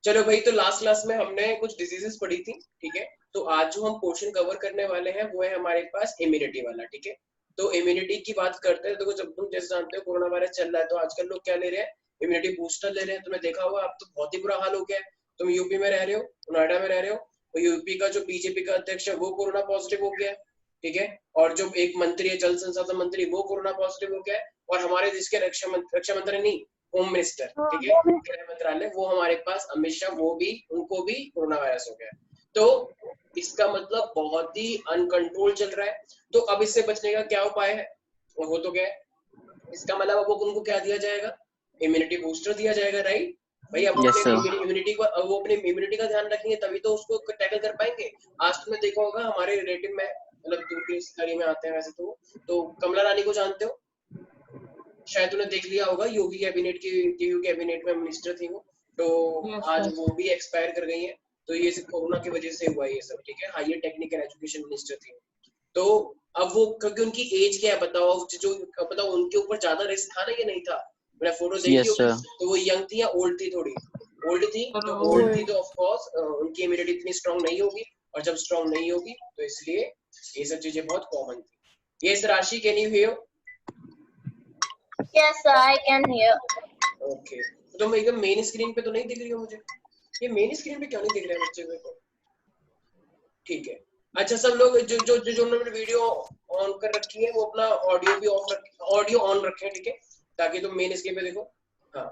चलो भाई, तो लास्ट क्लास में हमने कुछ डिजीजेस पढ़ी थी, ठीक है। तो आज जो हम पोर्शन कवर करने वाले हैं वो है हमारे पास इम्यूनिटी वाला, ठीक है। तो इम्यूनिटी की बात करते हैं। देखो, जब तुम जैसे जानते हो कोरोना वायरस चल रहा है, तो आजकल लोग क्या ले रहे हैं, इम्यूनिटी बूस्टर ले रहे हैं। तुमने देखा होगा, अब तो बहुत ही बुरा हाल हो गया है। तुम यूपी में रह रहे हो, नोएडा में रह रहे हो, तो यूपी का जो बीजेपी का अध्यक्ष है वो कोरोना पॉजिटिव हो गया है, ठीक है। और जो एक मंत्री है, जल संसाधन मंत्री, वो कोरोना पॉजिटिव हो गया है। और हमारे देश के रक्षा मंत्री नहीं, होम मिनिस्टर, ठीक है, गृह मंत्रालय, वो हमारे पास अमित शाह, वो भी, उनको भी कोरोना वायरस हो गया। तो इसका मतलब बहुत ही अनकंट्रोल चल रहा है। तो अब इससे बचने का क्या उपाय है, वो तो क्या है, इसका मतलब अब उनको क्या दिया जाएगा, इम्यूनिटी बूस्टर दिया जाएगा, राइट भाई। अब Yes, अपने sir. इम्यूनिटी को, अब वो अपनी इम्यूनिटी का ध्यान रखेंगे तभी तो उसको टैकल कर पाएंगे। आज तुमने देखा होगा हमारे रिलेटिव में, मतलब दूर की रिश्तेदारी में आते हैं वैसे तो कमला रानी को जानते हो, शायद तूने देख लिया होगा, योगी कैबिनेट की, योगी कैबिनेट में मिनिस्टर थी वो। तो आज वो भी एक्सपायर कर गई है। तो ये सिर्फ कोरोना की वजह से हुआ ये सब, ठीक है। हायर टेक्निकल एजुकेशन मिनिस्टर थी। तो अब वो, क्योंकि उनकी एज क्या है बताओ, जो बताओ उनके ऊपर ज्यादा रिस्क था ना, ये नहीं था। मैंने फोटो देखी Yes, होगी, sir. तो वो यंग थी या ओल्ड थी, थोड़ी ओल्ड थी। तो ओल्ड थी तो ऑफ कोर्स उनकी इम्यूनिटी इतनी स्ट्रांग नहीं होगी, और जब स्ट्रांग नहीं होगी तो इसलिए ये सब चीजें बहुत कॉमन थी। ये इस राशि, can you here? Yes, sir, I can hear. Okay, तो तुम एकदम मेन स्क्रीन पे तो नहीं दिख रही हो मुझे? ये मेन स्क्रीन पे क्यों नहीं दिख रहा है बच्चे मेरे को? ठीक है। अच्छा, सब लोग जो जो जो, जो उन्होंने वीडियो ऑन कर रखी है वो अपना ऑडियो भी ऑफ रख, ऑडियो ऑन रखें, ठीक है, ताकि तुम मेन स्क्रीन पे देखो। हाँ,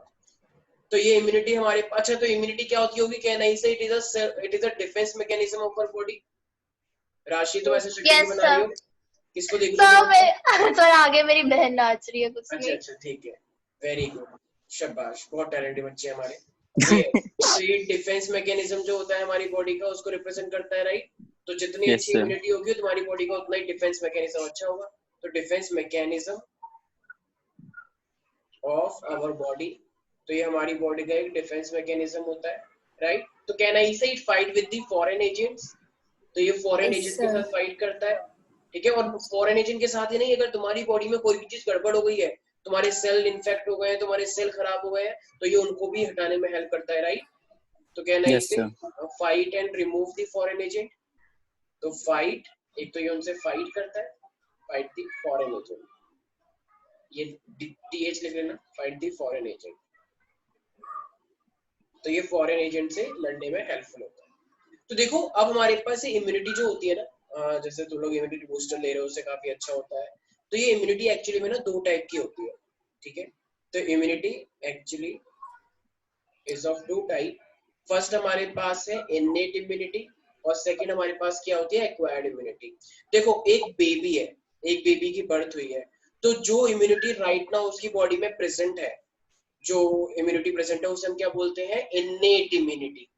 तो ये इम्यूनिटी हमारे, अच्छा, तो इम्यूनिटी क्या होती होगी, क्या नहीं से, it is a defence mechanism of our body. राशि तो ऐसे शक्ति Yes, बना रही sir. हो, किसको देख रही हो? सर आगे मेरी बहन नाच रही है कुछ अच्छा नहीं। अच्छा, ठीक है, वेरी गुड, शाबाश, बहुत टैलेंटेड बच्चे हमारे। ये तो ये डिफेंस मैकेनिज्म जो होता है हमारी बॉडी का, उसको रिप्रेजेंट करता है, राइट। तो जितनी Yes, अच्छी sir. इम्यूनिटी होगी तुम्हारी बॉडी का, उतना ही डिफेंस मैकेनिज्म अच्छा होगा। तो defence mechanism of our body, तो ये हमारी बॉडी का एक डिफेंस मैकेनिज्म होता है, राइट। तो कैन आई से it fight with the foreign agents, तो ये फॉरेन Yes, एजेंट के sir. साथ फाइट करता है, ठीक है। और फॉरेन एजेंट के साथ ही नहीं, अगर तुम्हारी बॉडी में कोई भी चीज गड़बड़ हो गई है, तुम्हारे सेल इन्फेक्ट हो गए, तुम्हारे सेल खराब हो गए, तो ये उनको भी हटाने में हेल्प करता है, राइट। तो कहना Yes, इसे sir. Fight and remove the foreign agent. तो फाइट, एक तो ये उनसे फाइट करता है, फाइट द फॉरेन एजेंट, ये टीएच लिख लेना, फाइट द फॉरेन एजेंट। तो ये फॉरेन एजेंट से लड़ने में हेल्पफुल होता है। तो देखो, अब हमारे पास ये इम्यूनिटी जो होती है ना, जैसे तुम लोग इम्यूनिटी बूस्टर ले रहे हो, उससे काफी अच्छा होता है। तो ये इम्यूनिटी एक्चुअली में ना दो टाइप की होती है, ठीक है। तो immunity actually is of two type. First हमारे पास है इननेट इम्यूनिटी, और सेकंड हमारे पास क्या होती है, एक्वायर्ड इम्यूनिटी। देखो, एक बेबी है, एक बेबी की बर्थ हुई है, तो जो इम्यूनिटी राइट नाउ उसकी बॉडी में प्रेजेंट है, जो इम्यूनिटी प्रेजेंट है, उसे हम क्या बोलते हैं, इननेट इम्यूनिटी,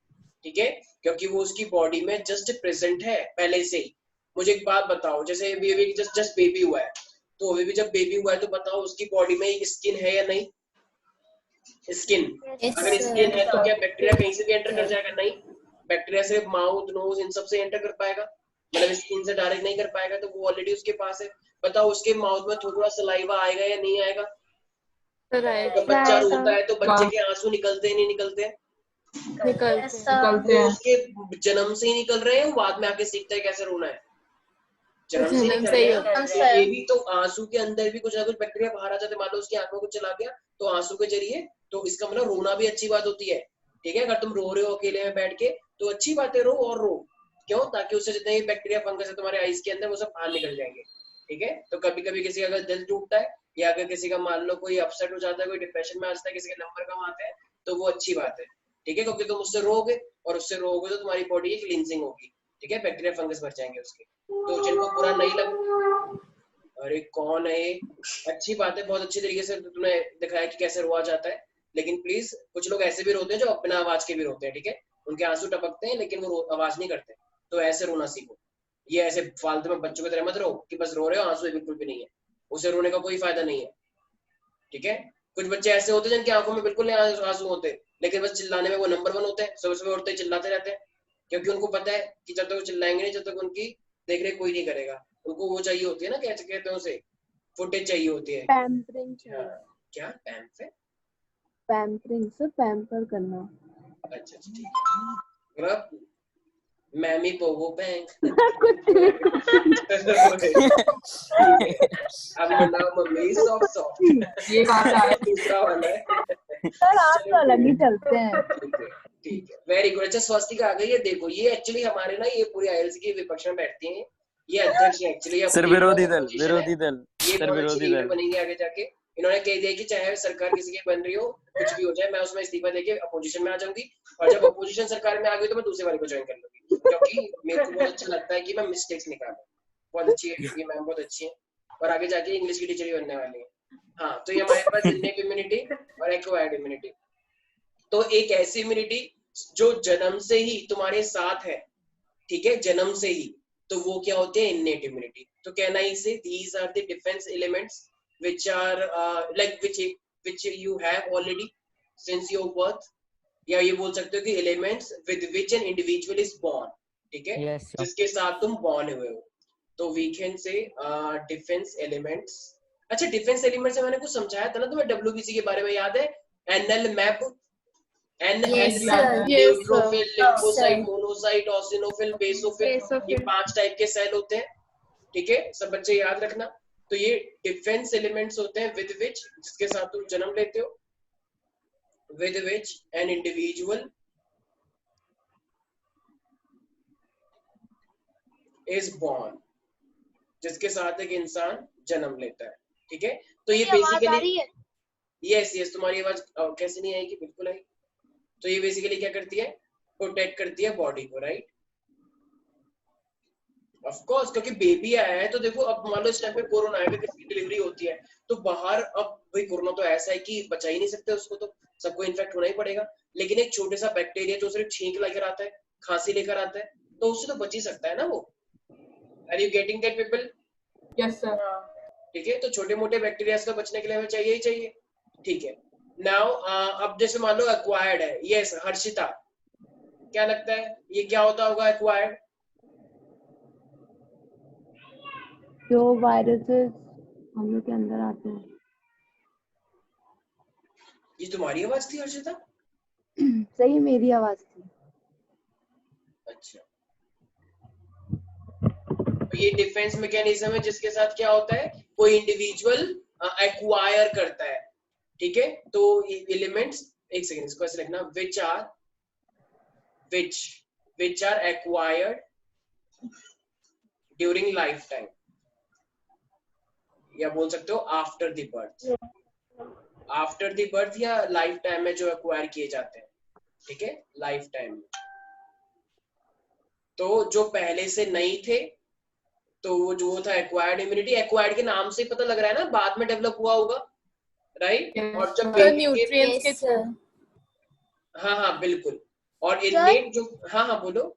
ठीक है। क्योंकि वो उसकी बॉडी में जस्ट प्रेजेंट है पहले से ही। मुझे एक बात बताओ, जैसे बेबी जस्ट जस्ट बेबी हुआ है, तो अभी भी जब बेबी हुआ है तो बताओ उसकी बॉडी में एक स्किन है या नहीं? स्किन, Yes, अगर sir. स्किन है तो क्या बैक्टीरिया कहीं से भी एंटर कर जाएगा? नहीं, बैक्टीरिया सिर्फ माउथ, नोज, इन सब से एंटर कर पाएगा, मतलब स्किन से डायरेक्ट नहीं कर पाएगा। तो वो ऑलरेडी उसके पास है। बताओ उसके माउथ में थोड़ा सलाइवा आएगा या नहीं आएगा? जब बच्चा रोता है तो बच्चे के आंसू निकलते हैं, नहीं निकलते हैं? Yes, sir. वो उसके जन्म से ही निकल रहे हैं, बाद में आके सीखता है कैसे रोना है? जन्म से नहीं कर रहे हैं। तो ये भी तो आंसू के अंदर भी कुछ ना कुछ बैक्टीरिया बाहर आ जाते हैं। मान लो उसकी आंखों में कुछ चला गया तो आंसू के जरिए, तो इसका मतलब रोना भी अच्छी बात होती है, ठीक है। अगर तुम रो रहे हो अकेले में बैठ के, तो अच्छी बात है, रो और रो, क्यों? ताकि उससे जितने भी बैक्टीरिया फंगस है तुम्हारे आईज के अंदर, वो सब बाहर निकल जाएंगे, ठीक है। तो कभी कभी किसी का अगर दिल टूटता है, या अगर किसी का मान लो कोई अपसेट हो जाता है, कोई डिप्रेशन में आ जाता है, किसी के नंबर कम आते हैं, तो वो अच्छी बात है, ठीक है। क्योंकि तुम उससे रोगे, और उससे रोगे तो तुम्हारी बॉडी की क्लींजिंग होगी, ठीक है, बैक्टीरिया फंगस मर जाएंगे उसके। तो जिनको बुरा नहीं लग, अरे कौन है ये? अच्छी बात है, बहुत अच्छी तरीके से तुमने दिखाया कि कैसे रोआ जाता है। लेकिन प्लीज, कुछ लोग ऐसे भी रोते हैं जो बिना आवाज के भी रोते हैं, ठीक है। उनके आंसू टपकते हैं लेकिन वो आवाज नहीं करते। तो ऐसे रोना सीखो। ये ऐसे फालतू में बच्चों की तरह मत रो कि बस रो रहे हो, आंसू बिल्कुल भी नहीं है, उसे रोने का कोई फायदा नहीं है, ठीक है। कुछ बच्चे ऐसे होते हैं जिनकी आंखों में बिल्कुल नहीं आंसू होते, लेकिन बस चिल्लाने में वो नंबर 1 होते हैं, सुबह सुबह उठते ही चिल्लाते रहते हैं, क्योंकि उनको पता है कि जब तक वो चिल्लाएंगे नहीं, जब तक उनकी देख रेख कोई नहीं करेगा। उनको वो चाहिए होती है ना, कैसे कहते हैं उसे, फुटेज चाहिए होती है। पैम्परिंग चाहिए। क्या पैम्फर? पैम्परिंग से पैम्पर करना। अच्छा ठीक है, मतलब मैमी पोगो बैंक। अब नाम मम्मी सॉफ्ट सॉफ्ट, ये कहाँ से आया? दूसरा वाला है। सर आप तो अलग ही चलते हैं। ठीक है, वेरी गुड। अच्छा स्वस्तिका आ गई है, देखो ये एक्चुअली हमारे ना ये पूरी आईएलस की विपक्ष में बैठती हैं, ये अध्यक्ष है एक्चुअली। सर विरोधी दल, विरोधी दल, ये सर बहुत अच्छी विरोधी लीडर दल। बनेंगे आगे जाके। इन्होंने कह दिया कि चाहे सरकार किसी की बन रही हो, कुछ भी हो जाए, मैं उसमें इस्तीफा देके अपोजिशन में आ जाऊंगी, और जब अपोजिशन सरकार में आ गई तो मैं दूसरे वाले को ज्वाइन कर लूंगी, क्योंकि मेरे को बहुत अच्छा लगता है कि मैं मिस्टेक्स निकालूं। बहुत अच्छी है, ये मैम बहुत अच्छी है, और आगे जाके इंग्लिश की टीचर ही बनने वाली है। हाँ, तो ये हमारे पास इननेट इम्यूनिटी और एक्वायर्ड इम्यूनिटी। तो एक ऐसी इम्यूनिटी जो जन्म से ही तुम्हारे साथ है, ठीक है, जन्म से ही, तो वो क्या होती है, इननेट इम्यूनिटी। तो कहना ही से these are the defense elements which are like which you have already since your birth, या ये बोल सकते हो कि elements with which an individual is born, ठीक है, Yes, sir. जिसके साथ तुम born हुए हो, तो we can say defense elements। अच्छा डिफेंस एलिमेंट से मैंने कुछ समझाया था ना तुम्हें WBC के बारे में, याद है? NL map, Yes, sir. Neutrophil, Yes, lymphocyte, sir. Monocyte, eosinophil, basophil, ये 5 टाइप के सेल होते हैं, ठीक है, सब बच्चे याद रखना। तो ये डिफेंस एलिमेंट्स होते हैं विद विच, जिसके साथ तुम जन्म लेते हो, with which an individual is born, जिसके साथ एक इंसान जन्म लेता है, ठीक है। तो ये बेसिकली, यस तुम्हारी आवाज कैसे नहीं आएगी, बिल्कुल आई। तो ये बेसिकली क्या करती है, प्रोटेक्ट करती है बॉडी को, राइट, ऑफ कोर्स, क्योंकि बेबी आया है। तो देखो अब मान लो इस टाइम पे कोरोना आएगा, किसी की डिलीवरी होती है तो बाहर, अब भाई कोरोना तो ऐसा है कि बचा ही नहीं सकते उसको, तो सबको इन्फेक्ट होना ही पड़ेगा। लेकिन एक छोटे सा बैक्टीरिया जो सिर्फ छींक लेकर आता है, खांसी लेकर आता है, तो उससे तो बच ही सकता है ना वो। Are you getting that people? Yes sir. ठीक है, तो छोटे मोटे बैक्टीरिया से बचने के लिए हमें चाहिए ही चाहिए, ठीक है। नाउ अब जैसे मान लो एक्वायर्ड है, यस हर्षिता, क्या लगता है ये क्या होता होगा एक्वायर्ड? जो वायरसेस हम लोग के अंदर आते हैं। ये तुम्हारी आवाज थी हर्षिता? सही मेरी आवाज थी। अच्छा, तो ये डिफेंस मैकेनिज्म है जिसके साथ क्या होता है, कोई इंडिविजुअल एक्वायर करता है, ठीक है। तो एलिमेंट्स, एक सेकंड इसको ऐसे लिखना, which are acquired during lifetime, या बोल सकते हो आफ्टर द बर्थ, या लाइफ टाइम में जो एक्वायर किए जाते हैं, ठीक है, लाइफ टाइम में। तो जो पहले से नहीं थे, तो वो जो था एक्वायर्ड इम्यूनिटी, एक्वायर्ड के नाम से ही पता लग रहा है ना, बाद में डेवलप हुआ होगा, राइट। और जब न्यूट्रिएंट्स के थ्रू। हाँ बिल्कुल। और इननेट जो, हाँ बोलो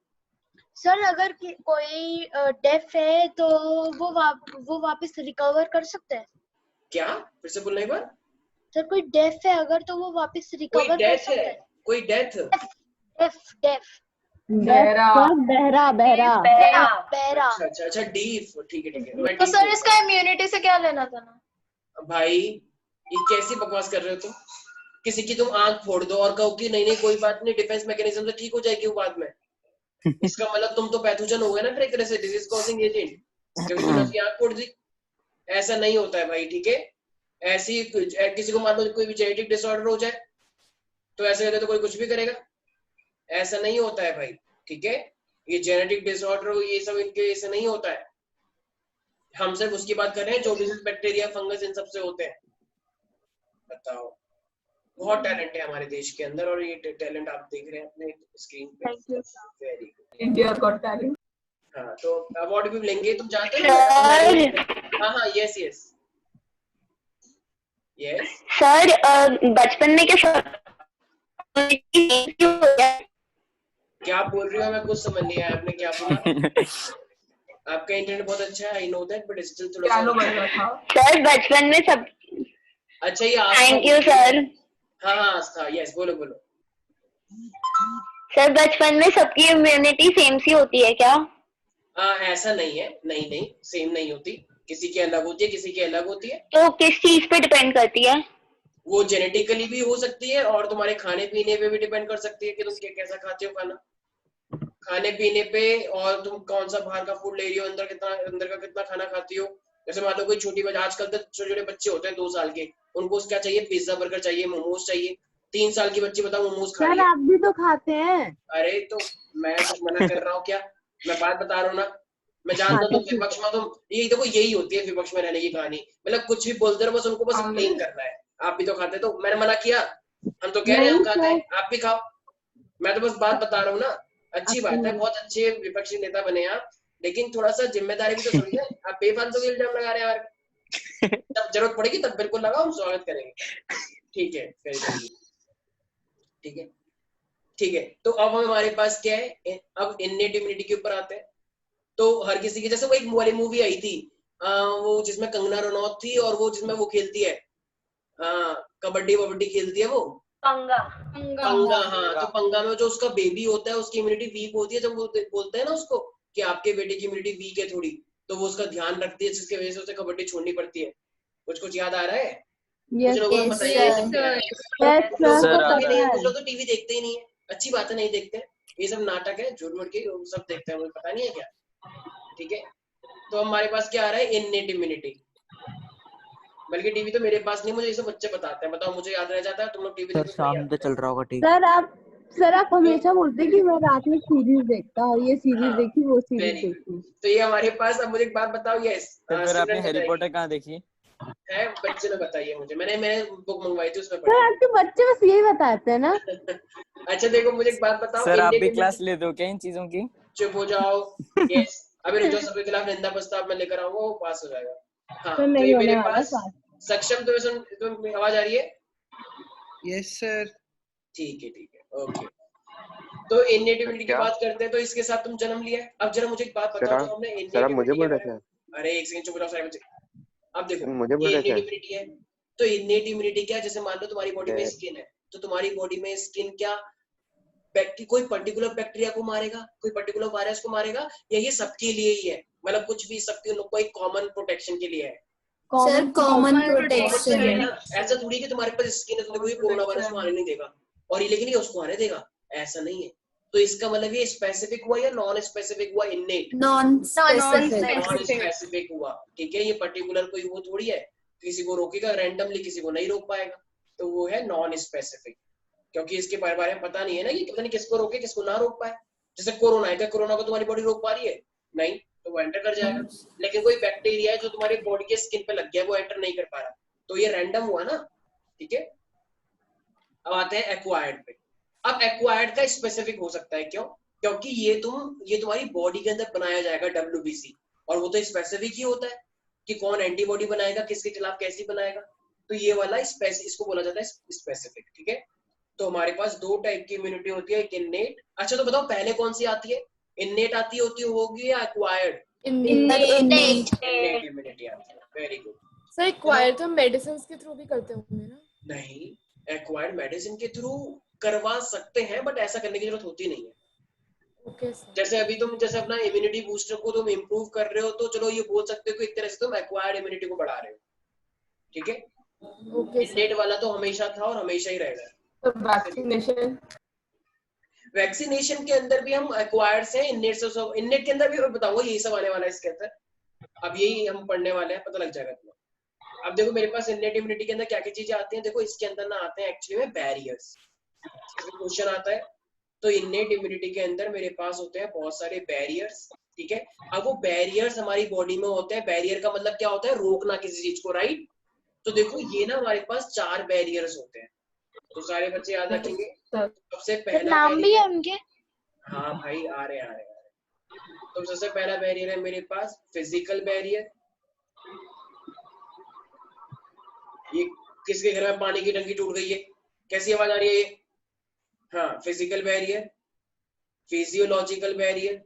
सर, अगर कोई डेफ है तो वो वापस रिकवर कर सकते हैं? क्या, फिर से बोलना एक बार। सर कोई डेफ है अगर तो वो वापस रिकवर कर सकते हैं? कोई डेथ, डेफ बहरा। अच्छा डीफ, ठीक है। तो सर इसका इम्यूनिटी से क्या लेना था ना? भाई ये कैसी बकवास कर रहे हो तुम? किसी की तुम आंख फोड़ दो और कहो कि नहीं कोई बात नहीं, डिफेंस मैकेनिज्म से ठीक हो जाएगी वो बाद में, इसका मतलब तुम तो पैथोजन हो गए ना फिर एक तरह से, डिजीज कॉजिंग एजेंट, क्योंकि तुमने उसकी आंख फोड़ दी। ऐसा नहीं होता है भाई, ठीक है। ऐसी किसी को मान लो कोई भी जेनेटिक डिसऑर्डर हो जाए तो ऐसे कहते तो कोई कुछ भी करेगा, ऐसा नहीं होता है भाई, ठीक है। ये जेनेटिक डिसऑर्डर ये सब इनके ऐसे नहीं होता है। हम सिर्फ उसकी बात कर रहे हैं जो डिजीज बैक्टीरिया फंगस इन सबसे होते हैं। बताओ, बहुत टैलेंट है हमारे देश के अंदर, और ये टैलेंट आप देख रहे हैं अपने स्क्रीन पे। Very good, India got talent. हाँ, तो अवार्ड भी लेंगे, तुम जानते हो? हाँ यस सर, बचपन में क्या बोल रही हो, मैं कुछ समझ नहीं आया आपने क्या बोला। आपका इंटरनेट बहुत अच्छा है, I know that, but still थोड़ा सा। सर बचपन में सब। अच्छा ये थैंक यू सर। हाँ आस्था, यस बोलो। सर बचपन में सबकी इम्यूनिटी सेम सी होती है क्या? ऐसा नहीं है, नहीं सेम नहीं होती, किसी की अलग होती है, किसी की अलग होती है। तो किस चीज पे डिपेंड करती है? वो जेनेटिकली भी हो सकती है और तुम्हारे खाने पीने पे भी डिपेंड कर सकती है कि तुम कैसा खाते हो खाना, खाने पीने पे, और तुम कौन सा बाहर का फूड ले रही हो, अंदर का कितना खाना खाती हो। जैसे मान लो कोई छोटी बच्ची, आजकल तो छोटे छोटे बच्चे होते हैं 2 साल के, उनको क्या चाहिए, पिज्जा बर्गर चाहिए, मोमोज चाहिए। 3 साल की बच्ची बताओ मोमोज खा रही सर है। आप भी तो खाते हैं। अरे तो मैं कुछ मना कर रहा हूँ क्या, मैं बात बता रहा हूँ ना। मैं जानता हूँ तुम विपक्ष में, तुम यही देखो, यही होती है विपक्ष में रहने की कहानी, मतलब कुछ भी बोलते रहो, बस उनको बस ब्लेम करना है। आप भी तो खाते, तो मैंने मना किया, हम तो कह रहे हैं हम खाते हैं, आप भी खाओ। मैं तो बस बात बता रहा हूँ ना। अच्छी बात है, बहुत अच्छे विपक्षी नेता बने आप, लेकिन थोड़ा सा जिम्मेदारी भी तो थोड़ी है। आप बेफालतू के इल्जाम लगा रहे हैं यार, जब जरूरत पड़ेगी तब बिल्कुल लगाओ, हम स्वागत करेंगे। ठीक है, ठीक है, ठीक है। तो अब हमारे पास क्या है, अब इननेट इम्यूनिटी के ऊपर आते हैं। तो हर किसी की, जैसे वो एक वाली मूवी आई थी, वो जिसमें कंगना रनौत थी, और वो जिसमें वो खेलती है, कबड्डी वबड्डी खेलती है वो, पंगा। पंगा। हाँ, तो पंगा में जो उसका बेबी होता है, उसकी इम्यूनिटी वीक होती है, जब वो बोलते हैं ना उसको कि आपके बेटे की इम्यूनिटी वीक है थोड़ी, तो वो उसका ध्यान रखती है, जिसकी वजह से उसे कबड्डी छोड़नी पड़ती है। कुछ याद आ रहा है? कुछ लोगों को पता ही नहीं है, कुछ लोगों सर, को आ पता भी रहा नहीं है। है, कुछ लोग तो टीवी देखते ही नहीं है। अच्छी बात है, नहीं देखते हैं, ये सब नाटक है, झूठ मूठ के सब देखते हैं, मुझे पता नहीं है क्या। ठीक है, तो हमारे पास क्या आ रहा है, इननेट इम्यूनिटी। बल्कि टीवी तो मेरे पास नहीं, मुझे ये सब बच्चे बताते हैं, बताओ मुझे याद रह जाता है, तुम लोग टीवी सर देखते हो, शाम याद पे रहता चल है। रहा होगा ठीक। सर आप हमेशा बोलते कि मैं रात में सीरीज देखता हूँ, ये सीरीज हाँ, देखी, वो सीरीज वेरी गुड। देखी। तो ये हमारे पास, अब मुझे एक बात बताओ, यस तो फिर आपने सिमरन हैरी बताएगी पॉटर कहाँ देखी? है, बच्चे ने बताइए मुझे, मैंने बुक मंगवाई थी, उसमें सर पढ़ी आपके बच्चे बस यही बताते हैं ना। है। अच्छा देखो, मुझे एक बात बताओ, सर आप इननेट भी इम्यूनिटी, क्लास लेते हो क्या इन चीजों की? चुप हो जाओ। यस, अभी रुक जाओ, सबके खिलाफ निंदा प्रस्ताव मैं लेकर आऊंगा, वो पास हो जाएगा। हाँ, सर तो नहीं ये होने मेरे वाला पास पास। सक्षम, तुम्हें आवाज आ रही है? Yes sir. ठीक है, ओके। तो इननेट इम्यूनिटी की बात करते हैं, तो इसके साथ तुम जन्म लिया है। अब जरा मुझे एक बात बताओ, जो हमने इननेट इम्यूनिटी के बारे में, अरे एक सेकंड चुप रहो सारे बच्चे। अब देखो, ये इननेट इम्यूनिटी है, तो इननेट इम्यूनिटी क्या है, जैसे मान लो तुम्हारी बॉडी में स्किन है, तो तुम्हारी बॉडी में स्किन क्या कोई पर्टिकुलर बैक्टीरिया को मारेगा, कोई पर्टिकुलर वायरस को मारेगा, या ये सबके लिए ही है, मतलब कुछ भी सबके लोग को एक कॉमन प्रोटेक्शन के लिए है। सर कॉमन है प्रोटेक्शन। ना, ऐसा थोड़ी कि तुम्हारे पास स्किन है तो कोई कोरोना वायरस को आने नहीं देगा, और ये लेकिन ये उसको आने देगा, ऐसा नहीं है। तो इसका मतलब ये स्पेसिफिक हुआ या नॉन स्पेसिफिक हुआ, innate non non specific. Specific हुआ। ठीक है, ये पर्टिकुलर कोई वो थोड़ी है, किसी को रोकेगा रैंडमली, किसी को नहीं रोक पाएगा, तो वो है नॉन स्पेसिफिक, क्योंकि इसके बारे में पता नहीं है ना कि पता नहीं किसको रोके किसको ना रोक पाए। जैसे कोरोना है, क्या कोरोना को तुम्हारी बॉडी रोक पा रही है? नहीं, तो वो एंटर कर जाएगा। लेकिन कोई बैक्टीरिया है जो तुम्हारी बॉडी के स्किन पे लग गया, वो एंटर नहीं कर पा रहा, तो ये रैंडम हुआ ना। ठीक है, अब आते हैं एक्वायर्ड पे। अब एक्वायर्ड का स्पेसिफिक हो सकता है, क्यों? क्योंकि ये तुम्हारी बॉडी के अंदर बनाया जाएगा WBC, और वो तो स्पेसिफिक ही होता है कि कौन एंटीबॉडी बनाएगा, किसके खिलाफ कैसी बनाएगा, तो ये वाला इसको बोला जाता है स्पेसिफिक। ठीक है, तो हमारे पास 2 टाइप की इम्यूनिटी होती है, एक इननेट। अच्छा तो बताओ पहले कौन सी आती है, इननेट आती होगी या एक्वायर्ड? इननेट। इननेट इम्यूनिटी आती है, वेरी गुड। सर एक्वायर तो मेडिसिन के थ्रू भी करते होंगे ना? नहीं, एक्वायर्ड मेडिसिन के थ्रू करवा सकते हैं, बट ऐसा करने की जरूरत होती नहीं है। Okay sir. जैसे अभी तुम जैसे अपना इम्यूनिटी बूस्टर को तुम इम्प्रूव कर रहे हो, तो चलो ये बोल सकते हो कि एक तरह से तुम एक्वायर्ड इम्यूनिटी को बढ़ा रहे हो। ठीक है, ओके इननेट वाला तो हमेशा था और हमेशा ही रहेगा। तो वैक्सीनेशन, वैक्सीनेशन के अंदर भी हम एक्वायर्ड से, इननेट से, सब इननेट के अंदर भी बताऊंगा, यही सब आने वाला है इसके अंदर, अब यही हम पढ़ने वाले हैं, पता लग जाएगा तुम्हें। अब देखो मेरे पास इननेट इम्यूनिटी के अंदर क्या क्या चीजें आती हैं, देखो इसके अंदर ना आते हैं एक्चुअली में बैरियर्स। क्वेश्चन आता है, तो इननेट इम्यूनिटी के अंदर मेरे पास होते हैं बहुत सारे बैरियर्स। ठीक है, अब वो बैरियर्स हमारी बॉडी में होते हैं, बैरियर का मतलब क्या होता है, रोकना किसी चीज को, राइट? तो देखो ये ना हमारे पास 4 बैरियर्स होते हैं, तो सारे बच्चे याद रखेंगे। सबसे पहला नाम भी है उनके? हाँ भाई, आ रहे। तो सबसे पहला बैरियर है मेरे पास फिजिकल बैरियर। ये किसके घर में पानी की टंकी टूट गई है, कैसी आवाज आ रही है ये? हाँ, physical barrier, physiological barrier,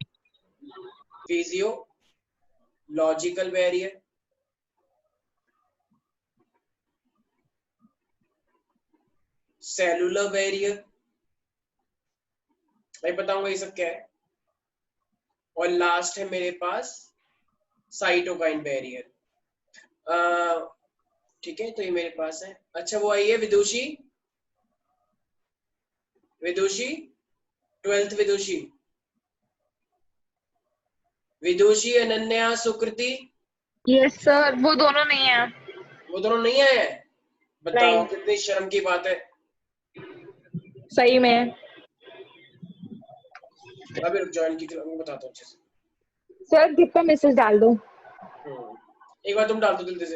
physiological barrier, cellular barrier, मैं बताऊंगा ये सब क्या है, और लास्ट है मेरे पास साइटोकाइन बैरियर। ठीक है, तो ये मेरे पास है। अच्छा वो आई है विदुषी, विदुषी 12th विदुषी, विदुषी, अनन्या, सुकृति। यस सर, वो दोनों नहीं है। वो दोनों नहीं आए हैं? बताओ नहीं। कितनी शर्म की बात है। सही में। अभी रुक जाओ, इनकी मैं बताता हूँ अच्छे से। सर ग्रुप पे मैसेज डाल दो। एक बार तुम डाल दो जल्दी से।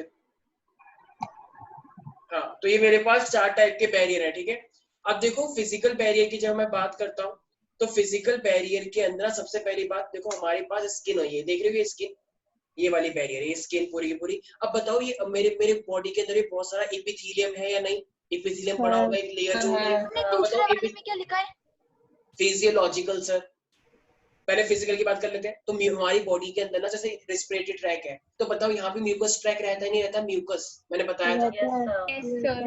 हाँ, तो ये मेरे पास 4 टाइप के बैरियर है, ठीक है। अब देखो फिजिकल बैरियर की जब मैं बात करता हूँ, तो फिजिकल बैरियर के अंदर सबसे पहली बात देखो, हमारे पास स्किन है, ये देख रहे हो, ये स्किन, ये वाली बैरियर है, ये स्किन पूरी की पूरी। अब बताओ ये मेरे बॉडी के अंदर भी बहुत सारा एपिथेलियम है या नहीं? एपिथेलियम पड़ा होगा, एक लेयर जो होती है। दूसरे वाले में क्या लिखा है? फिजियोलॉजिकल सर, पहले फिजिकल की बात कर लेते हैं। तो हमारी बॉडी के अंदर ना जैसे रेस्पिरेटरी ट्रैक है, तो बताओ यहाँ पे म्यूकस ट्रैक रहता है नहीं रहता? म्यूकस मैंने बताया था,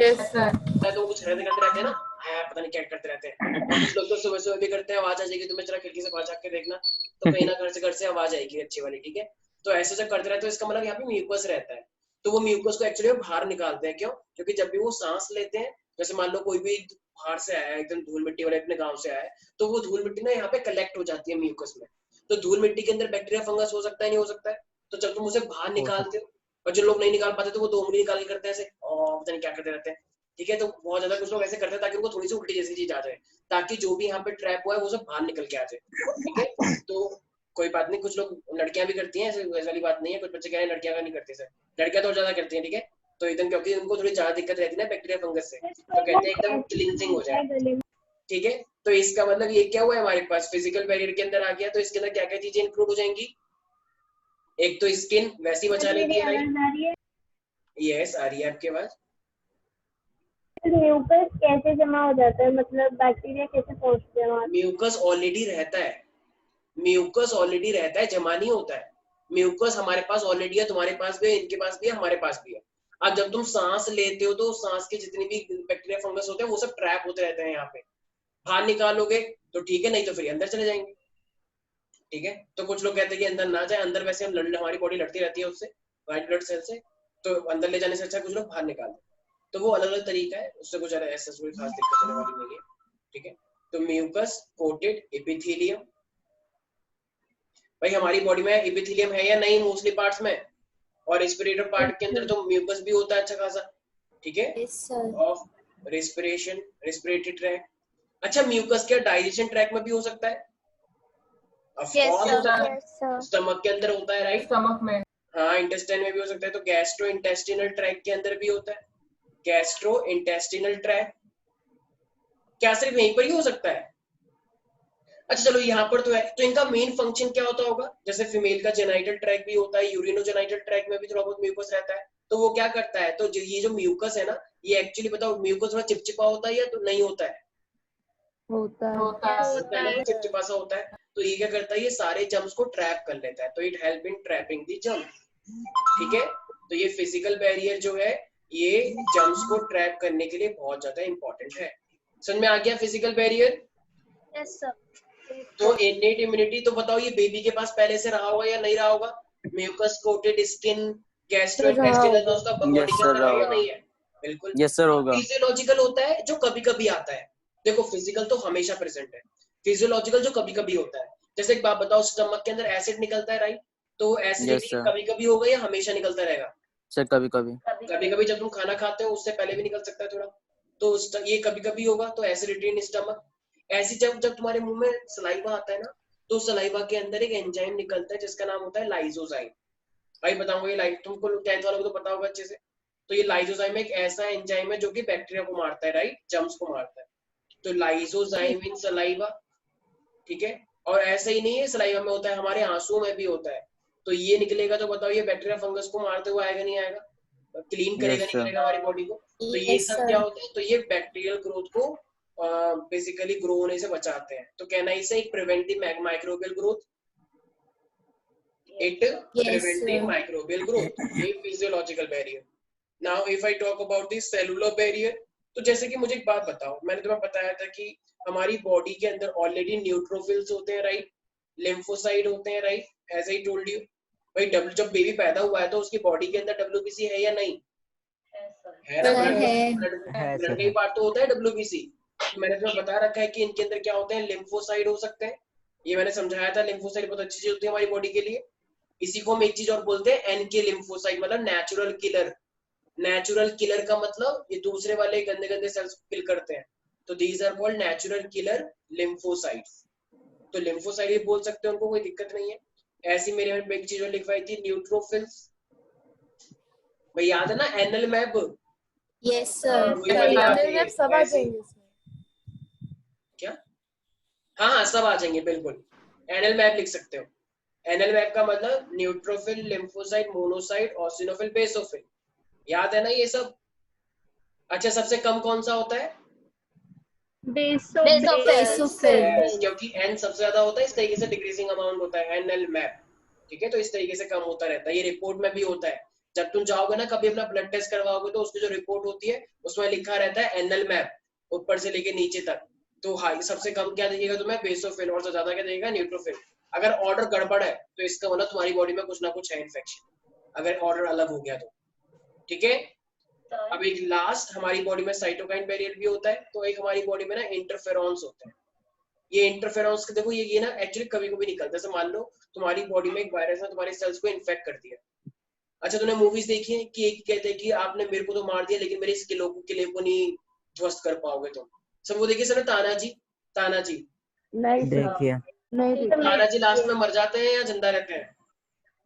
यस सर। तो कुछ रहते करते रहते हैं ना, पता नहीं क्या करते रहते हैं। कुछ लोग तो सुबह सुबह भी करते हैं, आवाज आ जाएगी तुम्हें, जरा खिड़की से बाहर झाँक के देखना, तो कहीं ना घर से आवाज आएगी अच्छी वाली, ठीक है। तो ऐसे जब करते रहते हैं, तो इसका मतलब यहाँ पे म्यूकस रहता है। तो वो म्यूकस को एक्चुअली बाहर निकालते हैं, क्यों? क्योंकि जब भी वो सांस लेते हैं, जैसे मान लो कोई भी बाहर से आया है, एकदम धूल मिट्टी वाले अपने गाँव से आया है, तो वो धूल मिट्टी ना यहाँ पे कलेक्ट हो जाती है म्यूकस में। तो धूल मिट्टी के अंदर बैक्टीरिया फंगस हो सकता है, नहीं हो सकता है? तो जब तुम उसे बाहर निकालते हो, और जो लोग नहीं निकाल पाते तो वो 2 उंगली निकाल के करते हैं ऐसे, और पता नहीं क्या करते रहते हैं, ठीक है। तो बहुत ज्यादा कुछ लोग ऐसे करते हैं ताकि उनको थोड़ी सी उल्टी जैसी चीज आ जाए, ताकि जो भी यहाँ पे ट्रैप हुआ है वो सब बाहर निकल के आ जाए, ठीक है। तो कोई बात नहीं, कुछ लोग लड़कियां भी करती हैं, ऐसे वाली बात नहीं है। कुछ बच्चे कह रहे हैं लड़कियां का नहीं करते सर, लड़कियां तो ज्यादा करती हैं, ठीक है। तो एकदम क्योंकि उनको थोड़ी ज्यादा दिक्कत रहती है ना बैक्टीरिया फंगस से, तो कहते हैं एकदम क्लींजिंग हो जाए, ठीक है। तो इसका मतलब ये क्या हुआ है, हमारे पास फिजिकल बैरियर के अंदर आ गया। तो इसके अंदर क्या क्या चीजें इंक्लूड हो जाएंगी? एक तो स्किन वैसी बचा लेती है, राइट? यस, आ रही है आपके आवाज। म्यूकस कैसे जमा हो जाता है, मतलब बैक्टीरिया कैसे पहुंचते हैं वहां? म्यूकस ऑलरेडी रहता है, म्यूकस ऑलरेडी रहता है, जमा नहीं होता है। म्यूकस हमारे पास ऑलरेडी है, तुम्हारे पास भी है, इनके पास भी है, हमारे पास भी है। अब जब तुम सांस लेते हो तो सांस के जितने भी बैक्टीरिया फंगस होते हैं वो सब ट्रैप होते रहते हैं यहाँ पे। बाहर निकालोगे तो ठीक है, नहीं तो फिर अंदर चले जाएंगे, ठीक है। तो कुछ लोग कहते हैं कि अंदर ना जाए, अंदर वैसे हम हमारी बॉडी लड़ती रहती है उससे, व्हाइट ब्लड सेल से, तो अंदर ले जाने से अच्छा कुछ लोग बाहर निकाल दें। तो वो अलग अलग तरीका है, उससे कुछ ऐसा कोई खास दिक्कत होने वाली नहीं है, ठीक है। तो म्यूकस कोटेड एपिथेलियम, भाई हमारी बॉडी में एपिथेलियम है या नहीं मोस्टली पार्ट्स में, और रेस्पिरेटर पार्ट के अंदर तो म्यूकस भी होता है अच्छा खासा, ठीक है। Of respiration, respiratory tract. अच्छा म्यूकस क्या डाइजेशन ट्रैक में भी हो सकता है? स्टमक के अंदर होता है, राइट? स्टमक में, हाँ, इंटेस्टाइन में भी हो सकता है। तो गैस्ट्रो इंटेस्टिनल ट्रैक के अंदर भी होता है, गैस्ट्रो इंटेस्टिनल ट्रैक। क्या सिर्फ यहीं पर ही हो सकता है? अच्छा चलो यहाँ पर तो है, तो इनका मेन फंक्शन क्या होता होगा? जैसे फीमेल का जेनाइटल ट्रैक भी होता है, यूरिनोजेनाइटल ट्रैक में भी थोड़ा बहुत म्यूकस रहता है। तो वो क्या करता है, तो ये जो म्यूकस है ना, ये एक्चुअली बताओ म्यूकस थोड़ा चिपचिपा होता है या तो नहीं होता है? होता है। चिपचिपा सा होता है। तो ये क्या करता है, ये सारे जम्स को ट्रैप कर लेता है, तो it help in trapping the germs, ठीक है। तो ये फिजिकल बैरियर जो है ये जम्स को ट्रैप करने के लिए बहुत ज्यादा इंपॉर्टेंट है। समझ में आ गया फिजिकल बैरियर? Yes sir. तो इनेट इम्यूनिटी तो बताओ ये बेबी के पास पहले से रहा होगा या नहीं रहा होगा? म्यूकस कोटेड स्किन, गैस्ट्रोइंटेस्टाइनल तो उसका बॉडी के अंदर है या नहीं है? बिल्कुल यस सर होगा। फिजियोलॉजिकल होता है जो कभी कभी आता है, देखो फिजिकल तो हमेशा प्रेजेंट है, फिजियोलॉजिकल जो कभी कभी होता है। जैसे एक बात बताओ, स्टमक के अंदर एसिड निकलता है, राइट? तो एसिडिटी कभी कभी होगा या हमेशा निकलता रहेगा? सर कभी कभी। कभी कभी जब तुम खाना खाते हो उससे पहले भी निकल सकता है थोड़ा, तो ये कभी कभी होगा, तो एसिडिटी इन स्टमक। ऐसी जब तुम्हारे मुंह में सलाइवा आता है ना, तो सलाइवा के अंदर एक एंजाइम निकलता है जिसका नाम होता है लाइसोजाइम। भाई बताऊंगा ये तुमको 10th वालों को तो पता होगा अच्छे से। तो ये लाइसोजाइम एक ऐसा एंजाइम है जो कि बैक्टीरिया को मारता है, राइट? जर्म्स को मारता है। तो लाइसोजाइम इन सलाइवा, ठीक है। और ऐसा ही नहीं है सलाइवा में होता है, हमारे आंसू में भी होता है। तो ये निकलेगा तो बताओ ये बैक्टीरिया फंगस को मारते हुए आएगा नहीं आएगा? क्लीन करेगा नहीं करेगा हमारी बॉडी को? तो ये सब क्या होता है, तो ये बैक्टीरियल ग्रोथ को बेसिकली ग्रो होने से बचाते हैं। तो कहना इसे एक preventive microbial growth, it preventive microbial growth, ये physiological barrier. Now if I talk about the cellular barrier, तो जैसे कि मुझे एक बात बताओ, मैंने तुम्हें बताया था कि हमारी बॉडी के अंदर ऑलरेडी न्यूट्रोफिल्स होते हैं, राइट? लिम्फोसाइट होते हैं, right? As I told you. भाई जब बेबी पैदा हुआ है तो उसकी बॉडी के अंदर WBC है या नहीं? है ना? है। ब्लड का ही पार्ट तो होता है WBC। तो मैंने तुम्हें बता रखा है कि इनके अंदर क्या होते हैं, लिम्फोसाइट हो सकते हैं, ये मैंने समझाया था। लिम्फोसाइट बहुत अच्छी चीज होती है हमारी बॉडी के लिए। इसी को हम एक चीज और बोलते हैं NK लिम्फोसाइट, मतलब नेचुरल किलर। नेचुरल किलर का मतलब ये दूसरे वाले गंदे गंदे सेल्स को किल करते हैं, तो these are called natural killer lymphocytes. तो लिम्फोसाइट भी बोल सकते हैं उनको, कोई दिक्कत नहीं है। ऐसी मेरे में एक चीज और लिखवाई थी, न्यूट्रोफिल्स। भाई याद है ना एनल मैप? Yes sir. वही वाली बात है ये। सब आ ऐसी- जाएंगे इसमें। क्या? हाँ सब आ जाएंगे बिल्कुल। एनल मैप लिख सकते हो। एनल मैप का मतलब neutrophil, lymphocyte, monocyte, eosinophil, basophil. याद है ना ये सब? अच्छा, सबसे कम कौन सा होता है? बेसोफिल। क्योंकि एन सबसे ज्यादा होता है, इस तरीके से डिक्रीजिंग अमाउंट होता है एनएल मैप। ठीक है, तो इस तरीके से कम होता रहता है। ये रिपोर्ट में भी होता है। जब तुम जाओगे ना कभी अपना ब्लड टेस्ट करवाओगे, तो उसकी जो रिपोर्ट होती है उसमें लिखा रहता है एनएल मैप, ऊपर से लेके नीचे तक। तो हाई सबसे कम क्या दिखेगा तुम्हें? बेसोफिल। और सबसे ज्यादा क्या दिखेगा? न्यूट्रोफिल। अगर ऑर्डर गड़बड़ है तो इसका मतलब तुम्हारी बॉडी में कुछ ना कुछ है इन्फेक्शन, अगर ऑर्डर अलग हो गया तो। ठीक है, अब एक लास्ट, हमारी बॉडी में साइटोकाइन बैरियर भी होता है, तो एक हमारी बॉडी में ना इंटरफेरॉन्स होते हैं। ये इंटरफेरॉन्स देखो, ये ना एक्चुअली कभी कभी निकलता है। जैसे मान लो तुम्हारी बॉडी में एक वायरस ने तुम्हारी सेल्स को इन्फेक्ट कर दिया। अच्छा, तुमने मूवीज देखी है कि एक कहते हैं कि आपने मेरे को तो मार दिया लेकिन मेरे इस किले को नहीं ध्वस्त कर पाओगे तुम। सब वो देखिए सर, तानाजी। तानाजी नहीं सर, देखिए नहीं देखा। तानाजी लास्ट में मर जाते हैं या जिंदा रहते हैं?